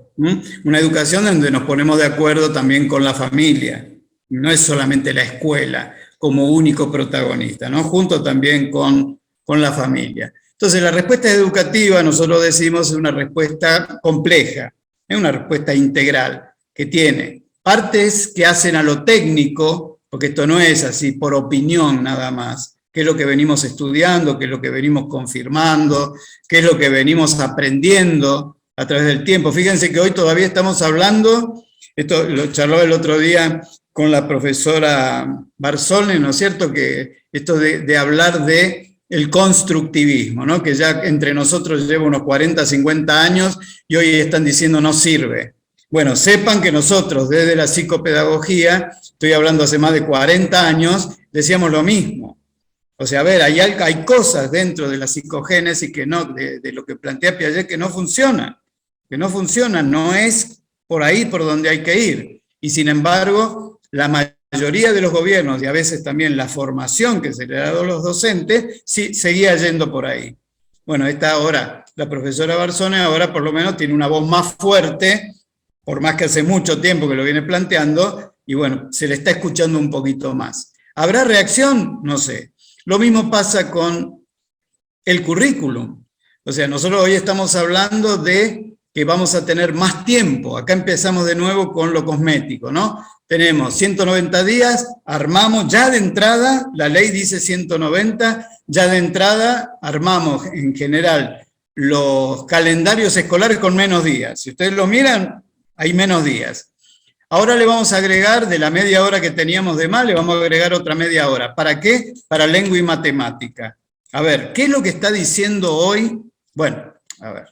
Una educación donde nos ponemos de acuerdo también con la familia, no es solamente la escuela como único protagonista, ¿no?, junto también con la familia. Entonces, la respuesta educativa, nosotros decimos, es una respuesta compleja, es una respuesta integral, que tiene partes que hacen a lo técnico, porque esto no es así por opinión nada más, qué es lo que venimos estudiando, qué es lo que venimos confirmando, qué es lo que venimos aprendiendo a través del tiempo. Fíjense que hoy todavía estamos hablando, esto lo charló el otro día con la profesora Barzone, ¿no es cierto?, que esto de hablar de el constructivismo, ¿no?, que ya entre nosotros lleva unos 40, 50 años y hoy están diciendo no sirve. Bueno, sepan que nosotros desde la psicopedagogía, estoy hablando hace más de 40 años, decíamos lo mismo. O sea, a ver, hay cosas dentro de la psicogénesis que no, de lo que plantea Piaget, que no funcionan, no es por ahí por donde hay que ir. Y sin embargo, la mayoría de los gobiernos, y a veces también la formación que se le ha dado a los docentes, sí, seguía yendo por ahí. Bueno, ahora, la profesora Barzone ahora por lo menos tiene una voz más fuerte, por más que hace mucho tiempo que lo viene planteando, y bueno, se le está escuchando un poquito más. ¿Habrá reacción? No sé. Lo mismo pasa con el currículum. O sea, nosotros hoy estamos hablando de que vamos a tener más tiempo. Acá empezamos de nuevo con lo cosmético, ¿no? Tenemos 190 días, armamos ya de entrada, la ley dice 190, ya de entrada armamos en general los calendarios escolares con menos días. Si ustedes lo miran, hay menos días. Ahora le vamos a agregar, de la media hora que teníamos de más, le vamos a agregar otra media hora. ¿Para qué? Para lengua y matemática. A ver, ¿qué es lo que está diciendo hoy? Bueno, a ver,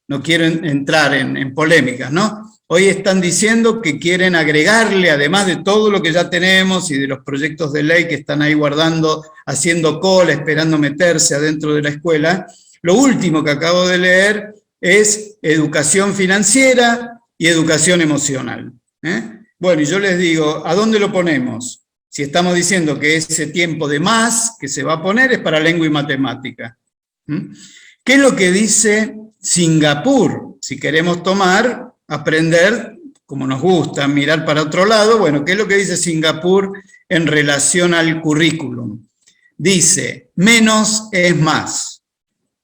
no quiero entrar en polémicas, ¿no? Hoy están diciendo que quieren agregarle, además de todo lo que ya tenemos y de los proyectos de ley que están ahí guardando, haciendo cola, esperando meterse adentro de la escuela, lo último que acabo de leer es educación financiera y educación emocional. Bueno, y yo les digo, ¿a dónde lo ponemos? Si estamos diciendo que ese tiempo de más que se va a poner es para lengua y matemática. ¿Qué es lo que dice Singapur? Si queremos aprender, como nos gusta, mirar para otro lado, bueno, ¿qué es lo que dice Singapur en relación al currículum? Dice, menos es más.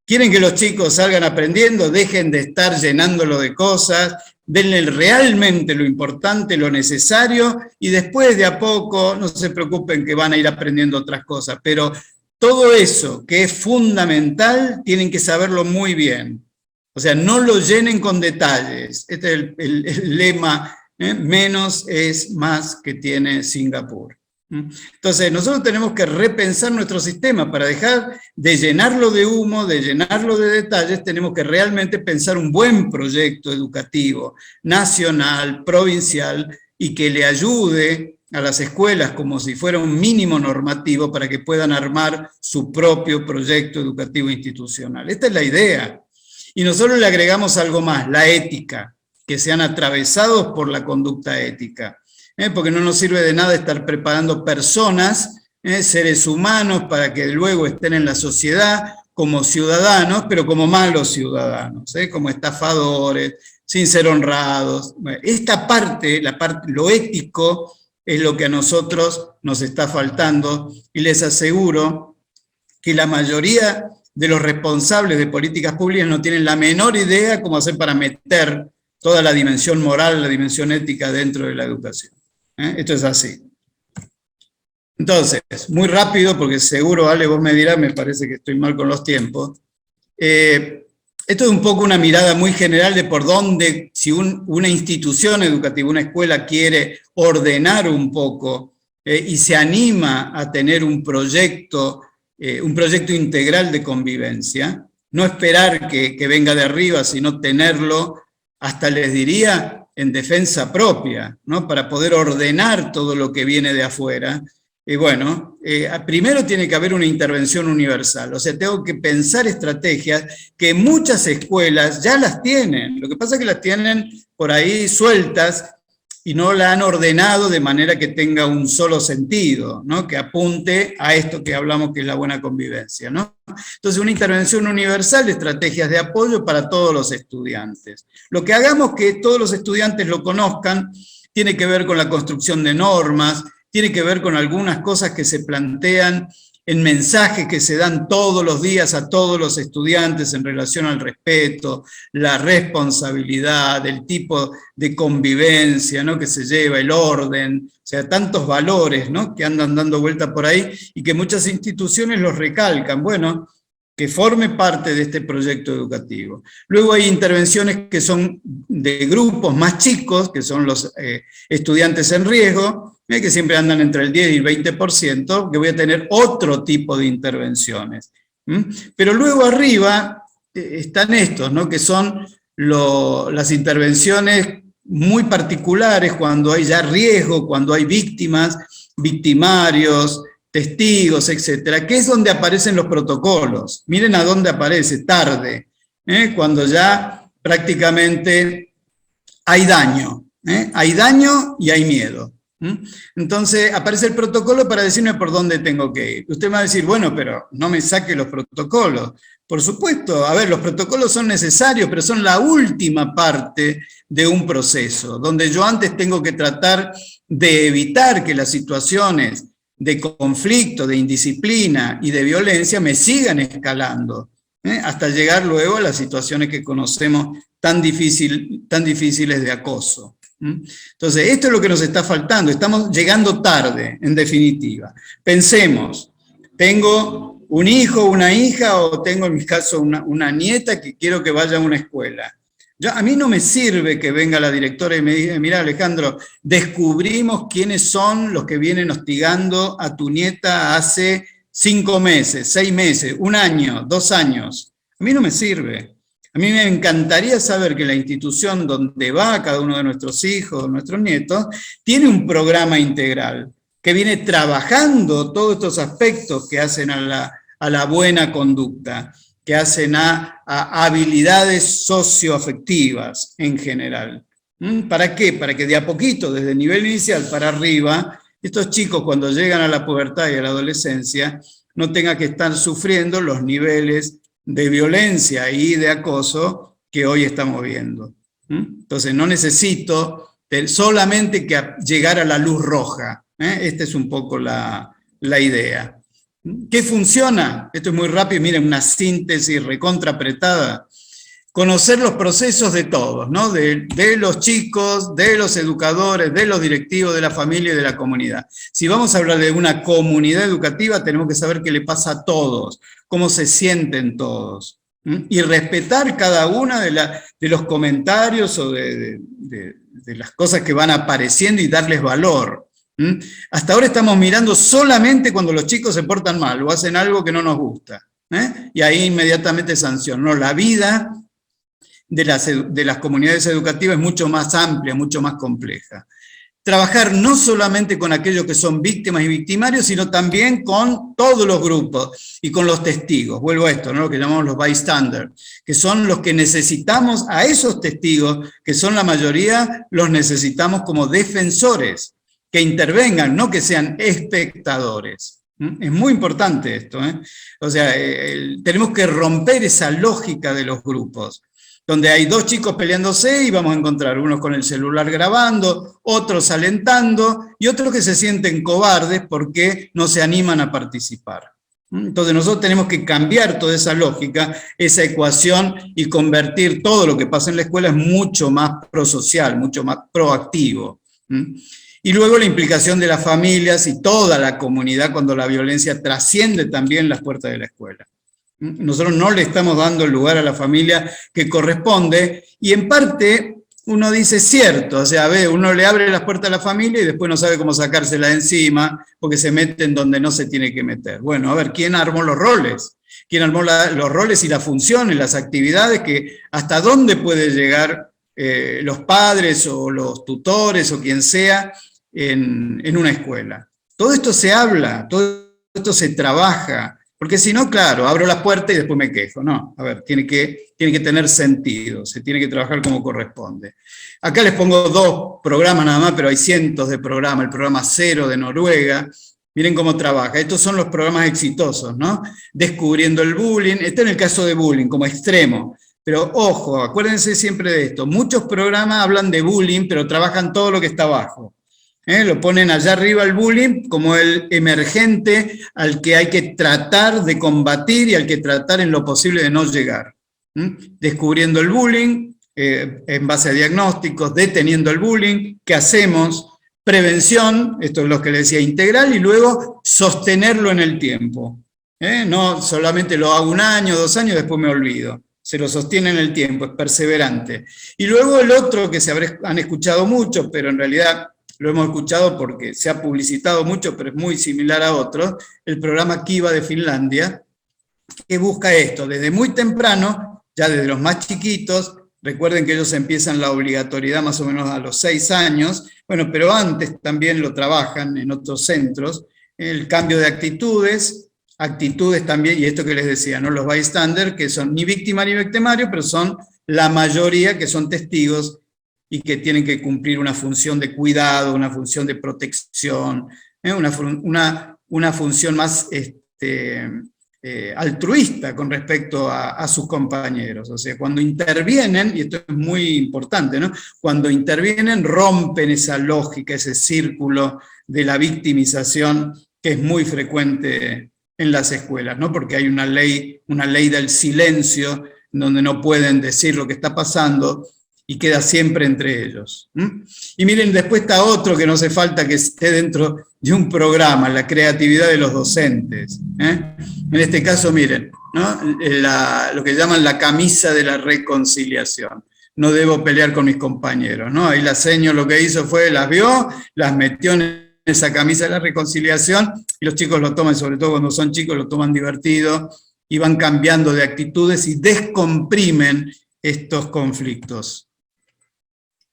¿Quieren que los chicos salgan aprendiendo? Dejen de estar llenándolo de cosas, denle realmente lo importante, lo necesario, y después de a poco, no se preocupen que van a ir aprendiendo otras cosas, pero todo eso que es fundamental, tienen que saberlo muy bien. O sea, no lo llenen con detalles. Este es el lema, menos es más que tiene Singapur. Entonces, nosotros tenemos que repensar nuestro sistema para dejar de llenarlo de humo, de llenarlo de detalles. Tenemos que realmente pensar un buen proyecto educativo, nacional, provincial, y que le ayude a las escuelas como si fuera un mínimo normativo para que puedan armar su propio proyecto educativo institucional. Esta es la idea. Y nosotros le agregamos algo más, la ética, que sean atravesados por la conducta ética. Porque no nos sirve de nada estar preparando personas, seres humanos, para que luego estén en la sociedad como ciudadanos, pero como malos ciudadanos, como estafadores, sin ser honrados. Esta parte, lo ético, es lo que a nosotros nos está faltando, y les aseguro que la mayoría de los responsables de políticas públicas no tienen la menor idea cómo hacer para meter toda la dimensión moral, la dimensión ética dentro de la educación. Esto es así. Entonces, muy rápido, porque seguro, Ale, vos me dirás, me parece que estoy mal con los tiempos. Esto es un poco una mirada muy general de por dónde, si una institución educativa, una escuela quiere ordenar un poco y se anima a tener un proyecto integral de convivencia, no esperar que venga de arriba, sino tenerlo, hasta les diría, en defensa propia, ¿no? Para poder ordenar todo lo que viene de afuera. Primero tiene que haber una intervención universal, o sea, tengo que pensar estrategias que muchas escuelas ya las tienen, lo que pasa es que las tienen por ahí sueltas y no la han ordenado de manera que tenga un solo sentido, ¿no? Que apunte a esto que hablamos que es la buena convivencia, ¿no? Entonces, una intervención universal, estrategias de apoyo para todos los estudiantes. Lo que hagamos que todos los estudiantes lo conozcan tiene que ver con la construcción de normas, tiene que ver con algunas cosas que se plantean en mensajes que se dan todos los días a todos los estudiantes en relación al respeto, la responsabilidad, el tipo de convivencia, ¿no?, que se lleva, el orden, o sea, tantos valores, ¿no?, que andan dando vuelta por ahí y que muchas instituciones los recalcan. Bueno, que forme parte de este proyecto educativo. Luego hay intervenciones que son de grupos más chicos, que son los estudiantes en riesgo, que siempre andan entre el 10 y el 20%, que voy a tener otro tipo de intervenciones. Pero luego arriba están estos, ¿no?, que son las intervenciones muy particulares cuando hay ya riesgo, cuando hay víctimas, victimarios, testigos, etcétera, que es donde aparecen los protocolos. Miren a dónde aparece, tarde, cuando ya prácticamente hay daño y hay miedo. Entonces aparece el protocolo para decirme por dónde tengo que ir. Usted me va a decir, bueno, pero no me saque los protocolos. Por supuesto, a ver, los protocolos son necesarios, pero son la última parte de un proceso, donde yo antes tengo que tratar de evitar que las situaciones de conflicto, de indisciplina y de violencia me sigan escalando, hasta llegar luego a las situaciones que conocemos tan difíciles de acoso. Entonces, esto es lo que nos está faltando, estamos llegando tarde, en definitiva. Pensemos, tengo un hijo, una hija, o tengo en mi caso una nieta que quiero que vaya a una escuela. A mí no me sirve que venga la directora y me diga, mira, Alejandro, descubrimos quiénes son los que vienen hostigando a tu nieta hace 5 meses, 6 meses, 1 año, 2 años. A mí no me sirve. A mí me encantaría saber que la institución donde va cada uno de nuestros hijos, nuestros nietos, tiene un programa integral que viene trabajando todos estos aspectos que hacen a la buena conducta, que hacen a habilidades socioafectivas en general. ¿Para qué? Para que de a poquito, desde el nivel inicial para arriba, estos chicos cuando llegan a la pubertad y a la adolescencia, no tengan que estar sufriendo los niveles de violencia y de acoso que hoy estamos viendo. Entonces no necesito solamente que llegar a la luz roja. Esta es un poco la idea. ¿Qué funciona? Esto es muy rápido, miren, una síntesis recontra apretada. Conocer los procesos de todos, ¿no? De los chicos, de los educadores, de los directivos, de la familia y de la comunidad. Si vamos a hablar de una comunidad educativa, tenemos que saber qué le pasa a todos, cómo se sienten todos. Y respetar cada una de los comentarios o de las cosas que van apareciendo y darles valor. ¿Mm? Hasta ahora estamos mirando solamente cuando los chicos se portan mal o hacen algo que no nos gusta, ¿eh? Y ahí inmediatamente sanción. No, la vida de las comunidades educativas es mucho más amplia, mucho más compleja. Trabajar no solamente con aquellos que son víctimas y victimarios, sino también con todos los grupos y con los testigos. Vuelvo a esto, ¿no? Lo que llamamos los bystanders, que son los que necesitamos, a esos testigos, que son la mayoría, los necesitamos como defensores, que intervengan, no que sean espectadores. Es muy importante esto, ¿eh? O sea, tenemos que romper esa lógica de los grupos, donde hay dos chicos peleándose y vamos a encontrar unos con el celular grabando, otros alentando y otros que se sienten cobardes porque no se animan a participar. Entonces nosotros tenemos que cambiar toda esa lógica, esa ecuación y convertir todo lo que pasa en la escuela en mucho más prosocial, mucho más proactivo. Y luego la implicación de las familias y toda la comunidad cuando la violencia trasciende también las puertas de la escuela. Nosotros no le estamos dando el lugar a la familia que corresponde, y en parte uno dice cierto, o sea, uno le abre las puertas a la familia y después no sabe cómo sacársela de encima, porque se mete en donde no se tiene que meter. Bueno, a ver, ¿quién armó los roles? ¿Quién armó los roles y las funciones, las actividades, que hasta dónde puede llegar los padres o los tutores o quien sea en una escuela? Todo esto se habla, todo esto se trabaja. Porque si no, claro, abro las puertas y después me quejo. No, a ver, tiene que tener sentido, se tiene que trabajar como corresponde. Acá les pongo 2 programas nada más, pero hay cientos de programas. El programa 0 de Noruega, miren cómo trabaja. Estos son los programas exitosos, ¿no? Descubriendo el bullying, esto en el caso de bullying, como extremo. Pero ojo, acuérdense siempre de esto. Muchos programas hablan de bullying, pero trabajan todo lo que está abajo. Lo ponen allá arriba el bullying como el emergente al que hay que tratar de combatir y al que tratar en lo posible de no llegar. Descubriendo el bullying, en base a diagnósticos, deteniendo el bullying, ¿qué hacemos? Prevención, esto es lo que le decía, integral, y luego sostenerlo en el tiempo. No solamente lo hago 1 año, 2 años, después me olvido. Se lo sostiene en el tiempo, es perseverante. Y luego el otro que han escuchado mucho, pero en realidad lo hemos escuchado porque se ha publicitado mucho, pero es muy similar a otros, el programa Kiva de Finlandia, que busca esto, desde muy temprano, ya desde los más chiquitos. Recuerden que ellos empiezan la obligatoriedad más o menos a los 6 años, bueno, pero antes también lo trabajan en otros centros, el cambio de actitudes también, y esto que les decía, ¿no? Los bystanders, que son ni víctimas ni victimarios, pero son la mayoría que son testigos y que tienen que cumplir una función de cuidado, una función de protección, una función más altruista con respecto a sus compañeros. O sea, cuando intervienen, y esto es muy importante, ¿no? Cuando intervienen rompen esa lógica, ese círculo de la victimización que es muy frecuente en las escuelas, ¿no? Porque hay una ley del silencio, donde no pueden decir lo que está pasando, y queda siempre entre ellos. Y miren, después está otro que no hace falta que esté dentro de un programa, la creatividad de los docentes. En este caso, miren, ¿no? Lo que llaman la camisa de la reconciliación. No debo pelear con mis compañeros, ¿no? Ahí la seño lo que hizo fue, las vio, las metió en esa camisa de la reconciliación, y los chicos lo toman, sobre todo cuando son chicos, lo toman divertido, y van cambiando de actitudes y descomprimen estos conflictos.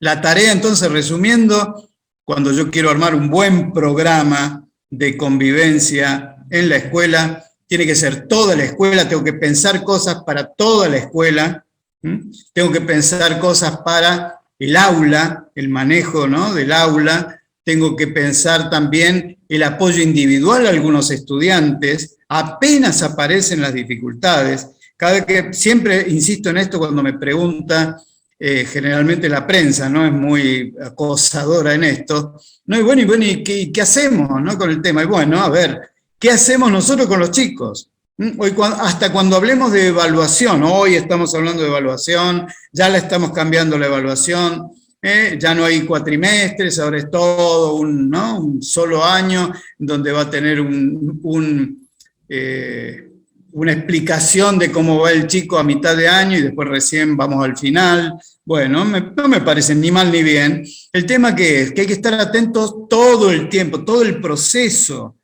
La tarea, entonces, resumiendo, cuando yo quiero armar un buen programa de convivencia en la escuela, tiene que ser toda la escuela, tengo que pensar cosas para toda la escuela, tengo que pensar cosas para el aula, el manejo, ¿no? del aula, tengo que pensar también el apoyo individual a algunos estudiantes, apenas aparecen las dificultades. Siempre insisto en esto cuando me pregunta, generalmente la prensa, ¿no? Es muy acosadora en esto, ¿no? Y bueno, ¿y qué hacemos, ¿no? con el tema? Y bueno, a ver, ¿qué hacemos nosotros con los chicos? Hoy, hasta cuando hablemos de evaluación, hoy estamos hablando de evaluación, ya la estamos cambiando la evaluación, ya no hay cuatrimestres, ahora es todo un solo año, donde va a tener una explicación de cómo va el chico a mitad de año y después recién vamos al final. Bueno, no me parece ni mal ni bien. El tema que es que hay que estar atentos todo el tiempo, todo el proceso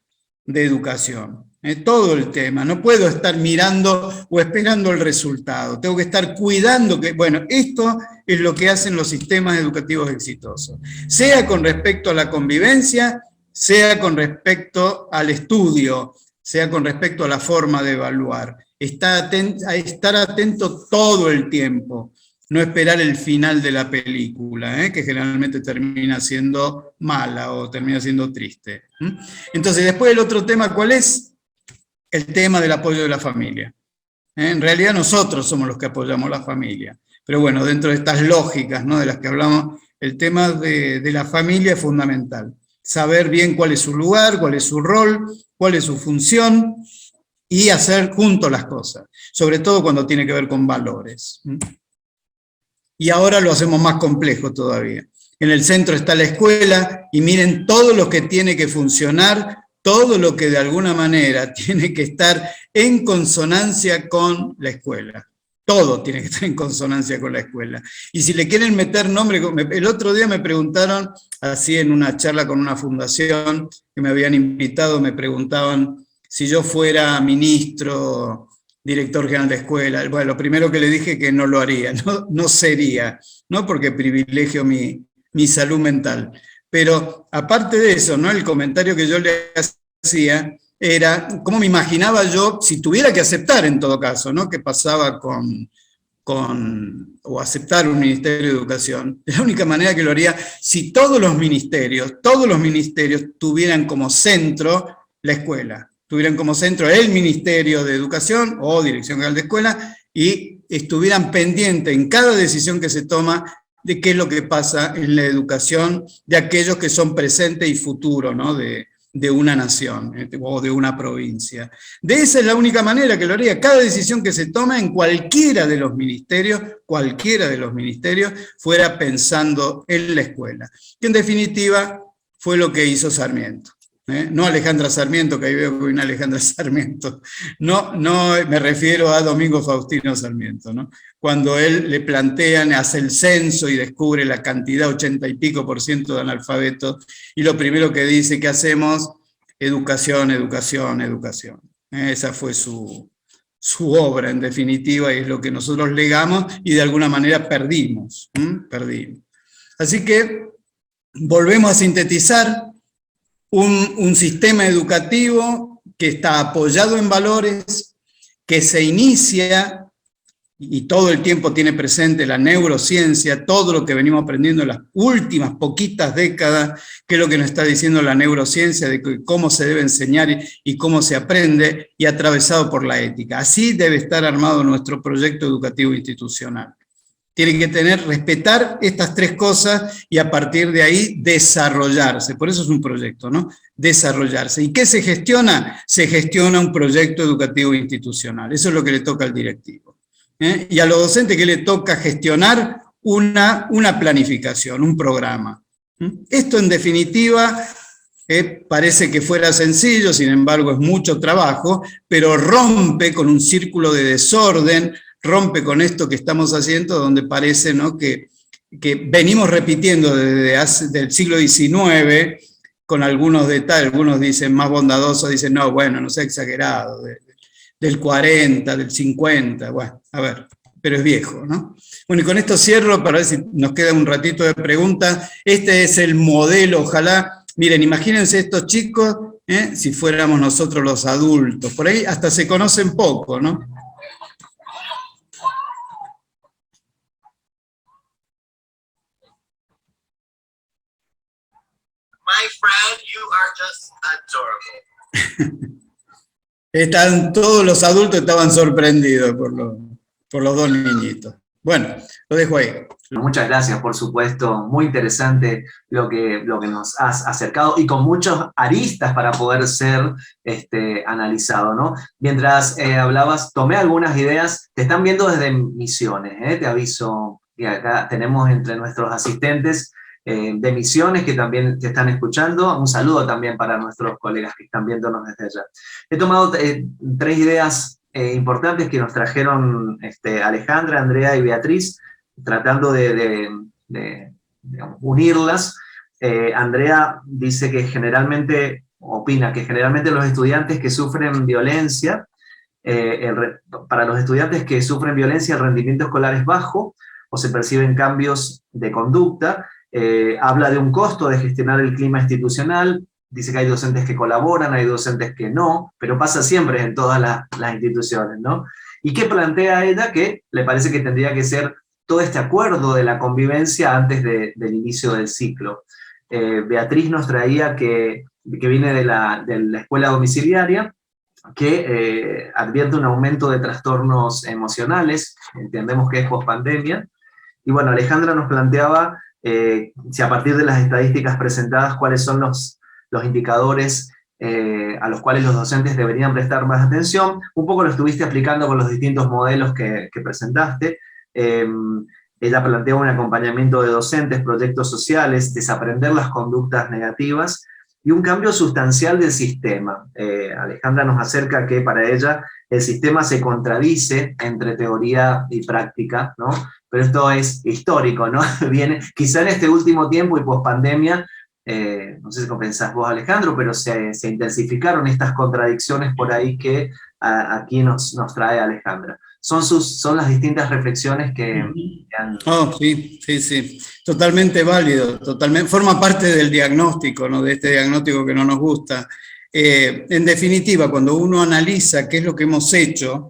de educación, todo el tema. No puedo estar mirando o esperando el resultado. Tengo que estar cuidando que, bueno, esto es lo que hacen los sistemas educativos exitosos. Sea con respecto a la convivencia, sea con respecto al estudio, sea con respecto a la forma de evaluar. Estar atento todo el tiempo, no esperar el final de la película, que generalmente termina siendo mala o termina siendo triste. Entonces, después el otro tema, ¿cuál es? El tema del apoyo de la familia. En realidad nosotros somos los que apoyamos a la familia. Pero bueno, dentro de estas lógicas, ¿no?, de las que hablamos, el tema de la familia es fundamental. Saber bien cuál es su lugar, cuál es su rol, cuál es su función, y hacer juntos las cosas, sobre todo cuando tiene que ver con valores. Y ahora lo hacemos más complejo todavía. En el centro está la escuela, y miren todo lo que tiene que funcionar, todo lo que de alguna manera tiene que estar en consonancia con la escuela. Todo tiene que estar en consonancia con la escuela. Y si le quieren meter nombre, el otro día me preguntaron, así en una charla con una fundación que me habían invitado, me preguntaban si yo fuera ministro, director general de escuela. Bueno, lo primero que le dije que no lo haría, no sería, ¿no? Porque privilegio mi salud mental. Pero aparte de eso, ¿no?, el comentario que yo le hacía era cómo me imaginaba yo, si tuviera que aceptar en todo caso, ¿no?, qué pasaba o aceptar un ministerio de educación. La única manera que lo haría, si todos los ministerios tuvieran como centro la escuela, tuvieran como centro el Ministerio de Educación o Dirección General de Escuela, y estuvieran pendientes en cada decisión que se toma de qué es lo que pasa en la educación de aquellos que son presente y futuro, ¿no?, de una nación o de una provincia. De esa es la única manera que lo haría. Cada decisión que se toma en cualquiera de los ministerios, fuera pensando en la escuela. Que en definitiva fue lo que hizo Sarmiento. No Alejandra Sarmiento, que ahí veo que hay una Alejandra Sarmiento. No me refiero a Domingo Faustino Sarmiento, ¿no? Cuando él le plantean, hace el censo y descubre la cantidad, 80 y pico % de analfabetos, y lo primero que dice, ¿qué hacemos? Educación, educación, educación. Esa fue su obra, en definitiva, y es lo que nosotros legamos y de alguna manera perdimos. Así que volvemos a sintetizar un sistema educativo que está apoyado en valores, que se inicia y todo el tiempo tiene presente la neurociencia, todo lo que venimos aprendiendo en las últimas poquitas décadas, que es lo que nos está diciendo la neurociencia, de cómo se debe enseñar y cómo se aprende, y atravesado por la ética. Así debe estar armado nuestro proyecto educativo institucional. Tiene que respetar estas tres cosas y a partir de ahí desarrollarse. Por eso es un proyecto, ¿no? Desarrollarse. ¿Y qué se gestiona? Se gestiona un proyecto educativo institucional. Eso es lo que le toca al directivo. Y a los docentes, que le toca gestionar una planificación, un programa. Esto en definitiva parece que fuera sencillo, sin embargo es mucho trabajo, pero rompe con un círculo de desorden, rompe con esto que estamos haciendo, donde parece, ¿no?, que venimos repitiendo desde el siglo XIX, con algunos detalles, algunos dicen más bondadosos, dicen no, bueno, no sea exagerado, del 40, del 50, bueno, a ver, pero es viejo, ¿no? Bueno, y con esto cierro para ver si nos queda un ratito de preguntas. Este es el modelo, ojalá. Miren, imagínense estos chicos, si fuéramos nosotros los adultos, por ahí hasta se conocen poco, ¿no? My friend, you are just adorable. Todos los adultos estaban sorprendidos por los dos niñitos. Bueno, lo dejo ahí. Muchas gracias, por supuesto, muy interesante lo que nos has acercado y con muchos aristas para poder ser analizado, ¿no? Mientras hablabas, tomé algunas ideas, te están viendo desde Misiones, te aviso, y acá tenemos entre nuestros asistentes de Misiones que también te están escuchando. Un saludo también para nuestros colegas que están viéndonos desde allá. He tomado 3 ideas importantes que nos trajeron Alejandra, Andrea y Beatriz, tratando digamos, unirlas. Andrea dice que opina que generalmente los estudiantes que sufren violencia, para los estudiantes que sufren violencia el rendimiento escolar es bajo, o se perciben cambios de conducta. Habla de un costo de gestionar el clima institucional, dice que hay docentes que colaboran, hay docentes que no, pero pasa siempre en todas las instituciones, ¿no? ¿Y qué plantea ella? Que le parece que tendría que ser todo este acuerdo de la convivencia antes del inicio del ciclo. Beatriz nos traía que viene de la escuela domiciliaria, que advierte un aumento de trastornos emocionales, entendemos que es pospandemia, y bueno, Alejandra nos planteaba si a partir de las estadísticas presentadas, cuáles son los indicadores a los cuales los docentes deberían prestar más atención. Un poco lo estuviste explicando con los distintos modelos que presentaste. Ella plantea un acompañamiento de docentes, proyectos sociales, desaprender las conductas negativas y un cambio sustancial del sistema. Alejandra nos acerca que para ella el sistema se contradice entre teoría y práctica, ¿no? Pero esto es histórico, ¿no? Viene, quizá en este último tiempo y pospandemia, no sé si pensás vos, Alejandro, pero se intensificaron estas contradicciones por ahí que aquí nos trae Alejandra. Son las distintas reflexiones que han... Oh, sí, totalmente válido, totalmente, forma parte del diagnóstico, ¿no? De este diagnóstico que no nos gusta. En definitiva, cuando uno analiza qué es lo que hemos hecho,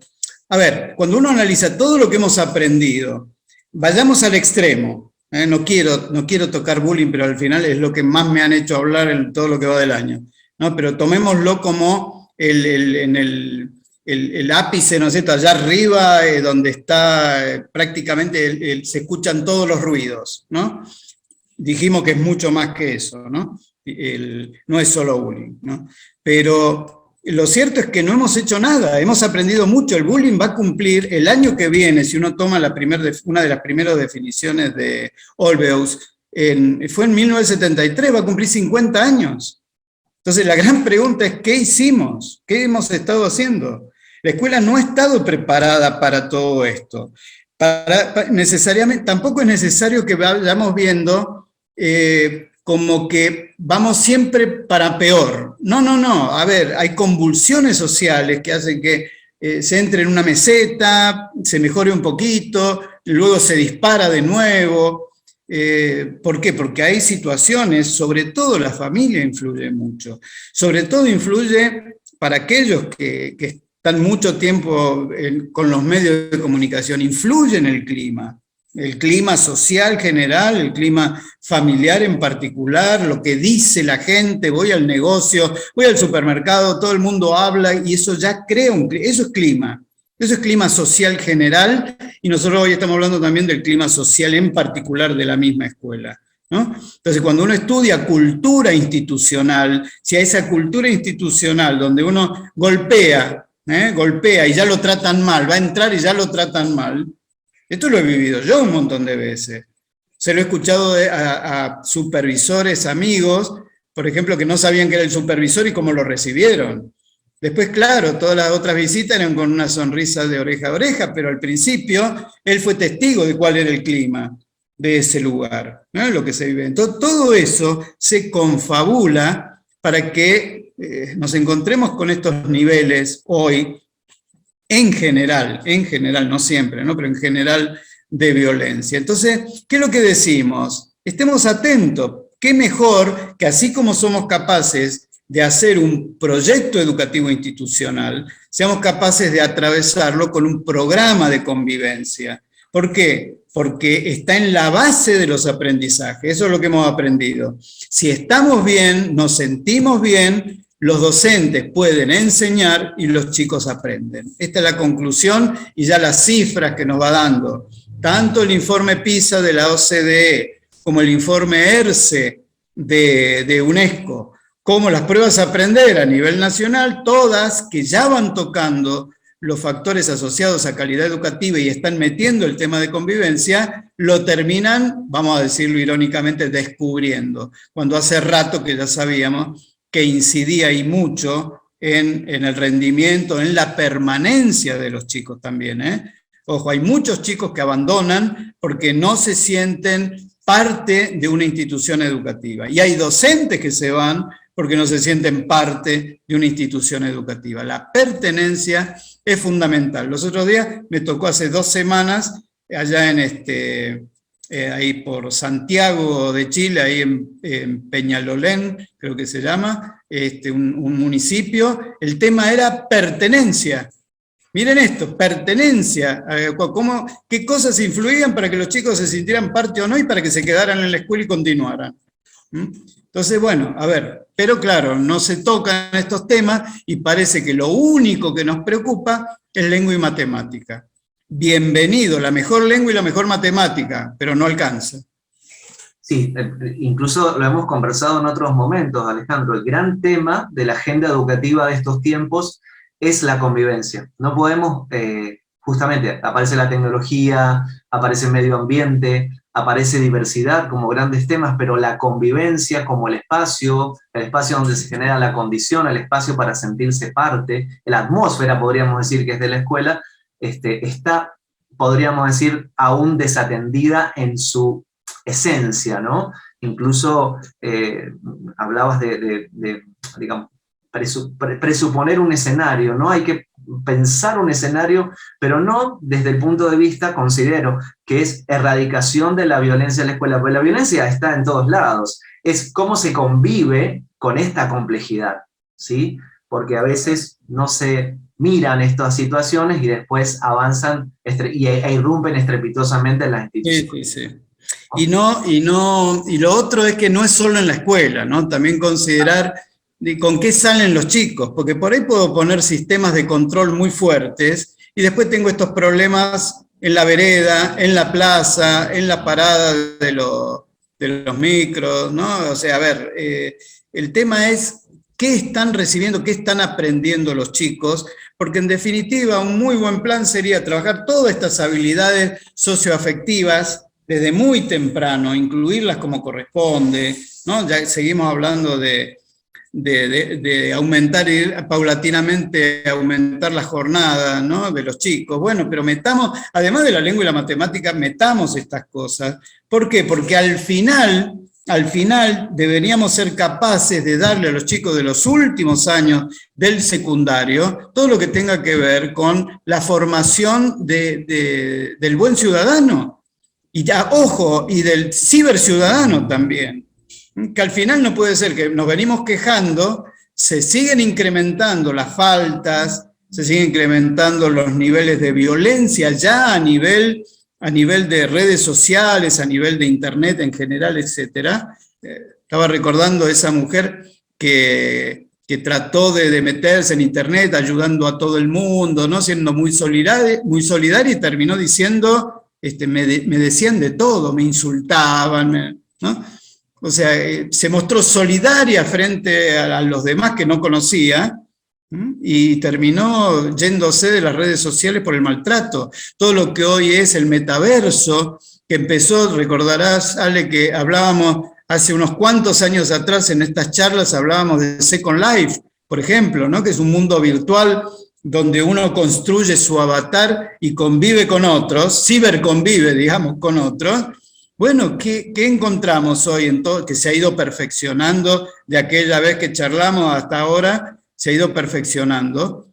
a ver, cuando uno analiza todo lo que hemos aprendido, vayamos al extremo. No quiero tocar bullying, pero al final es lo que más me han hecho hablar en todo lo que va del año, ¿no? Pero tomémoslo como el ápice, ¿no es cierto?, allá arriba, donde está prácticamente, se escuchan todos los ruidos, ¿no? Dijimos que es mucho más que eso, ¿no? No es solo bullying, ¿no? Pero lo cierto es que no hemos hecho nada, hemos aprendido mucho. El bullying va a cumplir el año que viene, si uno toma una de las primeras definiciones de Olbeus, fue en 1973, va a cumplir 50 años. Entonces la gran pregunta es, ¿qué hicimos? ¿Qué hemos estado haciendo? La escuela no ha estado preparada para todo esto. Necesariamente, tampoco es necesario que vayamos viendo como que vamos siempre para peor. No. A ver, hay convulsiones sociales que hacen que se entre en una meseta, se mejore un poquito, luego se dispara de nuevo. ¿Por qué? Porque hay situaciones, sobre todo la familia influye mucho. Sobre todo influye para aquellos que están mucho tiempo con los medios de comunicación, influye en el clima social general, el clima familiar en particular, lo que dice la gente, voy al negocio, voy al supermercado, todo el mundo habla y eso ya crea eso es clima social general, y nosotros hoy estamos hablando también del clima social en particular de la misma escuela, ¿no? Entonces, cuando uno estudia cultura institucional, si a esa cultura institucional donde uno golpea y ya lo tratan mal, va a entrar y ya lo tratan mal, esto lo he vivido yo un montón de veces. Se lo he escuchado a supervisores, amigos, por ejemplo, que no sabían que era el supervisor y cómo lo recibieron. Después, claro, todas las otras visitas eran con una sonrisa de oreja a oreja, pero al principio él fue testigo de cuál era el clima de ese lugar, ¿no? Lo que se vive. Entonces, todo eso se confabula para que nos encontremos con estos niveles hoy, en general, no siempre, ¿no? Pero en general de violencia. Entonces, ¿qué es lo que decimos? Estemos atentos. ¿Qué mejor que así como somos capaces de hacer un proyecto educativo institucional, seamos capaces de atravesarlo con un programa de convivencia? ¿Por qué? Porque está en la base de los aprendizajes, eso es lo que hemos aprendido. Si estamos bien, nos sentimos bien, los docentes pueden enseñar y los chicos aprenden. Esta es la conclusión y ya las cifras que nos va dando. Tanto el informe PISA de la OCDE como el informe ERCE de UNESCO, como las pruebas a aprender a nivel nacional, todas que ya van tocando los factores asociados a calidad educativa y están metiendo el tema de convivencia, lo terminan, vamos a decirlo irónicamente, descubriendo, cuando hace rato que ya sabíamos que incidía y mucho en el rendimiento, en la permanencia de los chicos también, ¿eh? Ojo, hay muchos chicos que abandonan porque no se sienten parte de una institución educativa. Y hay docentes que se van porque no se sienten parte de una institución educativa. La pertenencia es fundamental. Los otros días me tocó hace 2 semanas, allá en ahí por Santiago de Chile, ahí en Peñalolén, creo que se llama, un municipio. El tema era pertenencia. Miren esto, pertenencia, qué cosas influían para que los chicos se sintieran parte o no y para que se quedaran en la escuela y continuaran. Entonces, bueno, a ver, pero claro, no se tocan estos temas y parece que lo único que nos preocupa es lengua y matemática. Bienvenido, la mejor lengua y la mejor matemática, pero no alcanza. Sí, incluso lo hemos conversado en otros momentos, Alejandro. El gran tema de la agenda educativa de estos tiempos es la convivencia. No podemos, justamente, aparece la tecnología, aparece el medio ambiente, aparece diversidad como grandes temas, pero la convivencia como el espacio donde se genera la condición, el espacio para sentirse parte, la atmósfera, podríamos decir, que es de la escuela, está, podríamos decir, aún desatendida en su esencia, ¿no? Incluso hablabas digamos, presuponer un escenario, ¿no? Hay que pensar un escenario, pero no desde el punto de vista, considero, que es erradicación de la violencia en la escuela, porque la violencia está en todos lados, es cómo se convive con esta complejidad, ¿sí? Porque a veces no se miran estas situaciones y después avanzan e irrumpen estrepitosamente en las instituciones. Sí, sí, sí. Y lo otro es que no es solo en la escuela, ¿no? También considerar con qué salen los chicos, porque por ahí puedo poner sistemas de control muy fuertes y después tengo estos problemas en la vereda, en la plaza, en la parada de los micros, ¿no? O sea, a ver, el tema es qué están recibiendo, qué están aprendiendo los chicos, porque en definitiva un muy buen plan sería trabajar todas estas habilidades socioafectivas desde muy temprano, incluirlas como corresponde, ¿no? Ya seguimos hablando de aumentar, paulatinamente aumentar la jornada, ¿no? De los chicos. Bueno, pero metamos, además de la lengua y la matemática, metamos estas cosas. ¿Por qué? Porque al final deberíamos ser capaces de darle a los chicos de los últimos años del secundario todo lo que tenga que ver con la formación del buen ciudadano. Y ya, ojo, y del ciberciudadano también. Que al final no puede ser que nos venimos quejando, se siguen incrementando las faltas, se siguen incrementando los niveles de violencia ya a nivel de redes sociales, a nivel de internet en general, etc. Estaba recordando a esa mujer que trató de meterse en internet ayudando a todo el mundo, ¿no? Siendo muy solidaria y terminó diciendo, me decían de todo, me insultaban, ¿no? O sea, se mostró solidaria frente a los demás que no conocía y terminó yéndose de las redes sociales por el maltrato. Todo lo que hoy es el metaverso, que empezó, recordarás, Ale, que hablábamos hace unos cuantos años atrás en estas charlas, hablábamos de Second Life, por ejemplo, ¿no? Que es un mundo virtual donde uno construye su avatar y convive con otros, ciberconvive, digamos, con otros. Bueno, ¿qué encontramos hoy en todo? Que se ha ido perfeccionando, de aquella vez que charlamos hasta ahora, se ha ido perfeccionando,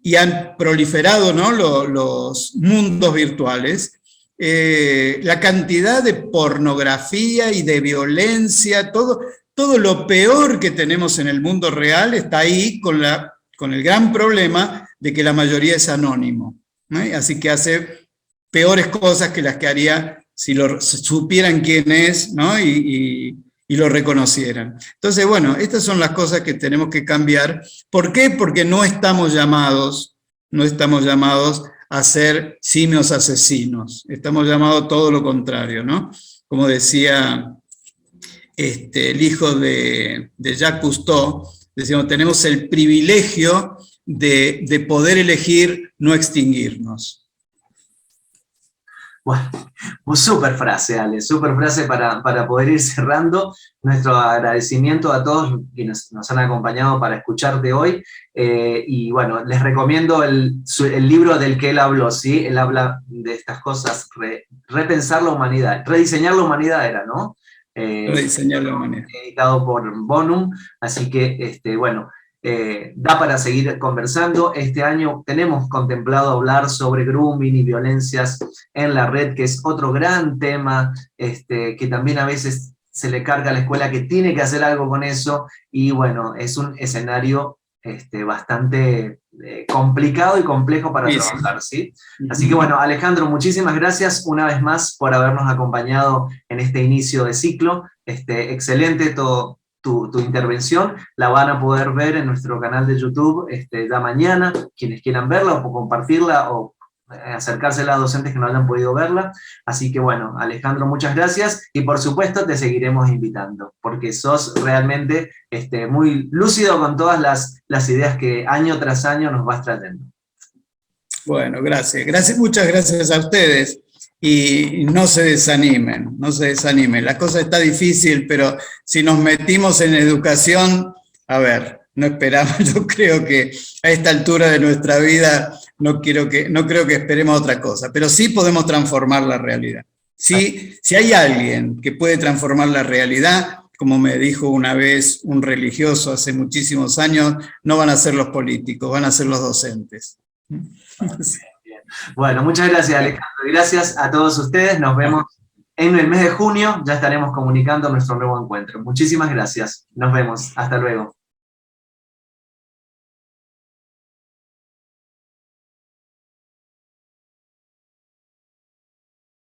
y han proliferado, ¿no? los mundos virtuales, la cantidad de pornografía y de violencia, todo lo peor que tenemos en el mundo real está ahí con el gran problema de que la mayoría es anónimo, ¿no? Así que hace peores cosas que las que haría si supieran quién es, ¿no? y lo reconocieran. Entonces, bueno, estas son las cosas que tenemos que cambiar. ¿Por qué? Porque no estamos llamados a ser simios asesinos. Estamos llamados a todo lo contrario, ¿no? Como decía el hijo de Jacques Cousteau, decíamos, tenemos el privilegio de poder elegir no extinguirnos. Bueno, súper frase, Ale, súper frase para poder ir cerrando. Nuestro agradecimiento a todos quienes nos han acompañado para escucharte hoy. Y bueno, les recomiendo el libro del que él habló, ¿sí? Él habla de estas cosas, repensar la humanidad, rediseñar la humanidad era, ¿no? Rediseñar la humanidad. Editado por Bonum, así que, bueno, da para seguir conversando. Este año tenemos contemplado hablar sobre grooming y violencias en la red, que es otro gran tema, que también a veces se le carga a la escuela que tiene que hacer algo con eso, y bueno, es un escenario bastante complicado y complejo para trabajar, ¿sí? Así que bueno, Alejandro, muchísimas gracias una vez más por habernos acompañado en este inicio de ciclo. Excelente tu intervención, la van a poder ver en nuestro canal de YouTube ya mañana, quienes quieran verla o compartirla o acercársela a docentes que no hayan podido verla. Así que bueno, Alejandro, muchas gracias, y por supuesto te seguiremos invitando, porque sos realmente muy lúcido con todas las ideas que año tras año nos vas trayendo. Bueno, gracias, muchas gracias a ustedes. Y no se desanimen, no se desanimen. La cosa está difícil, pero si nos metimos en educación, a ver, no esperamos, yo creo que a esta altura de nuestra vida no creo que esperemos otra cosa, pero sí podemos transformar la realidad. Sí, si hay alguien que puede transformar la realidad, como me dijo una vez un religioso hace muchísimos años, no van a ser los políticos, van a ser los docentes. Bueno, muchas gracias, Alejandro, y gracias a todos ustedes. Nos vemos en el mes de junio, ya estaremos comunicando nuestro nuevo encuentro. Muchísimas gracias, nos vemos, hasta luego.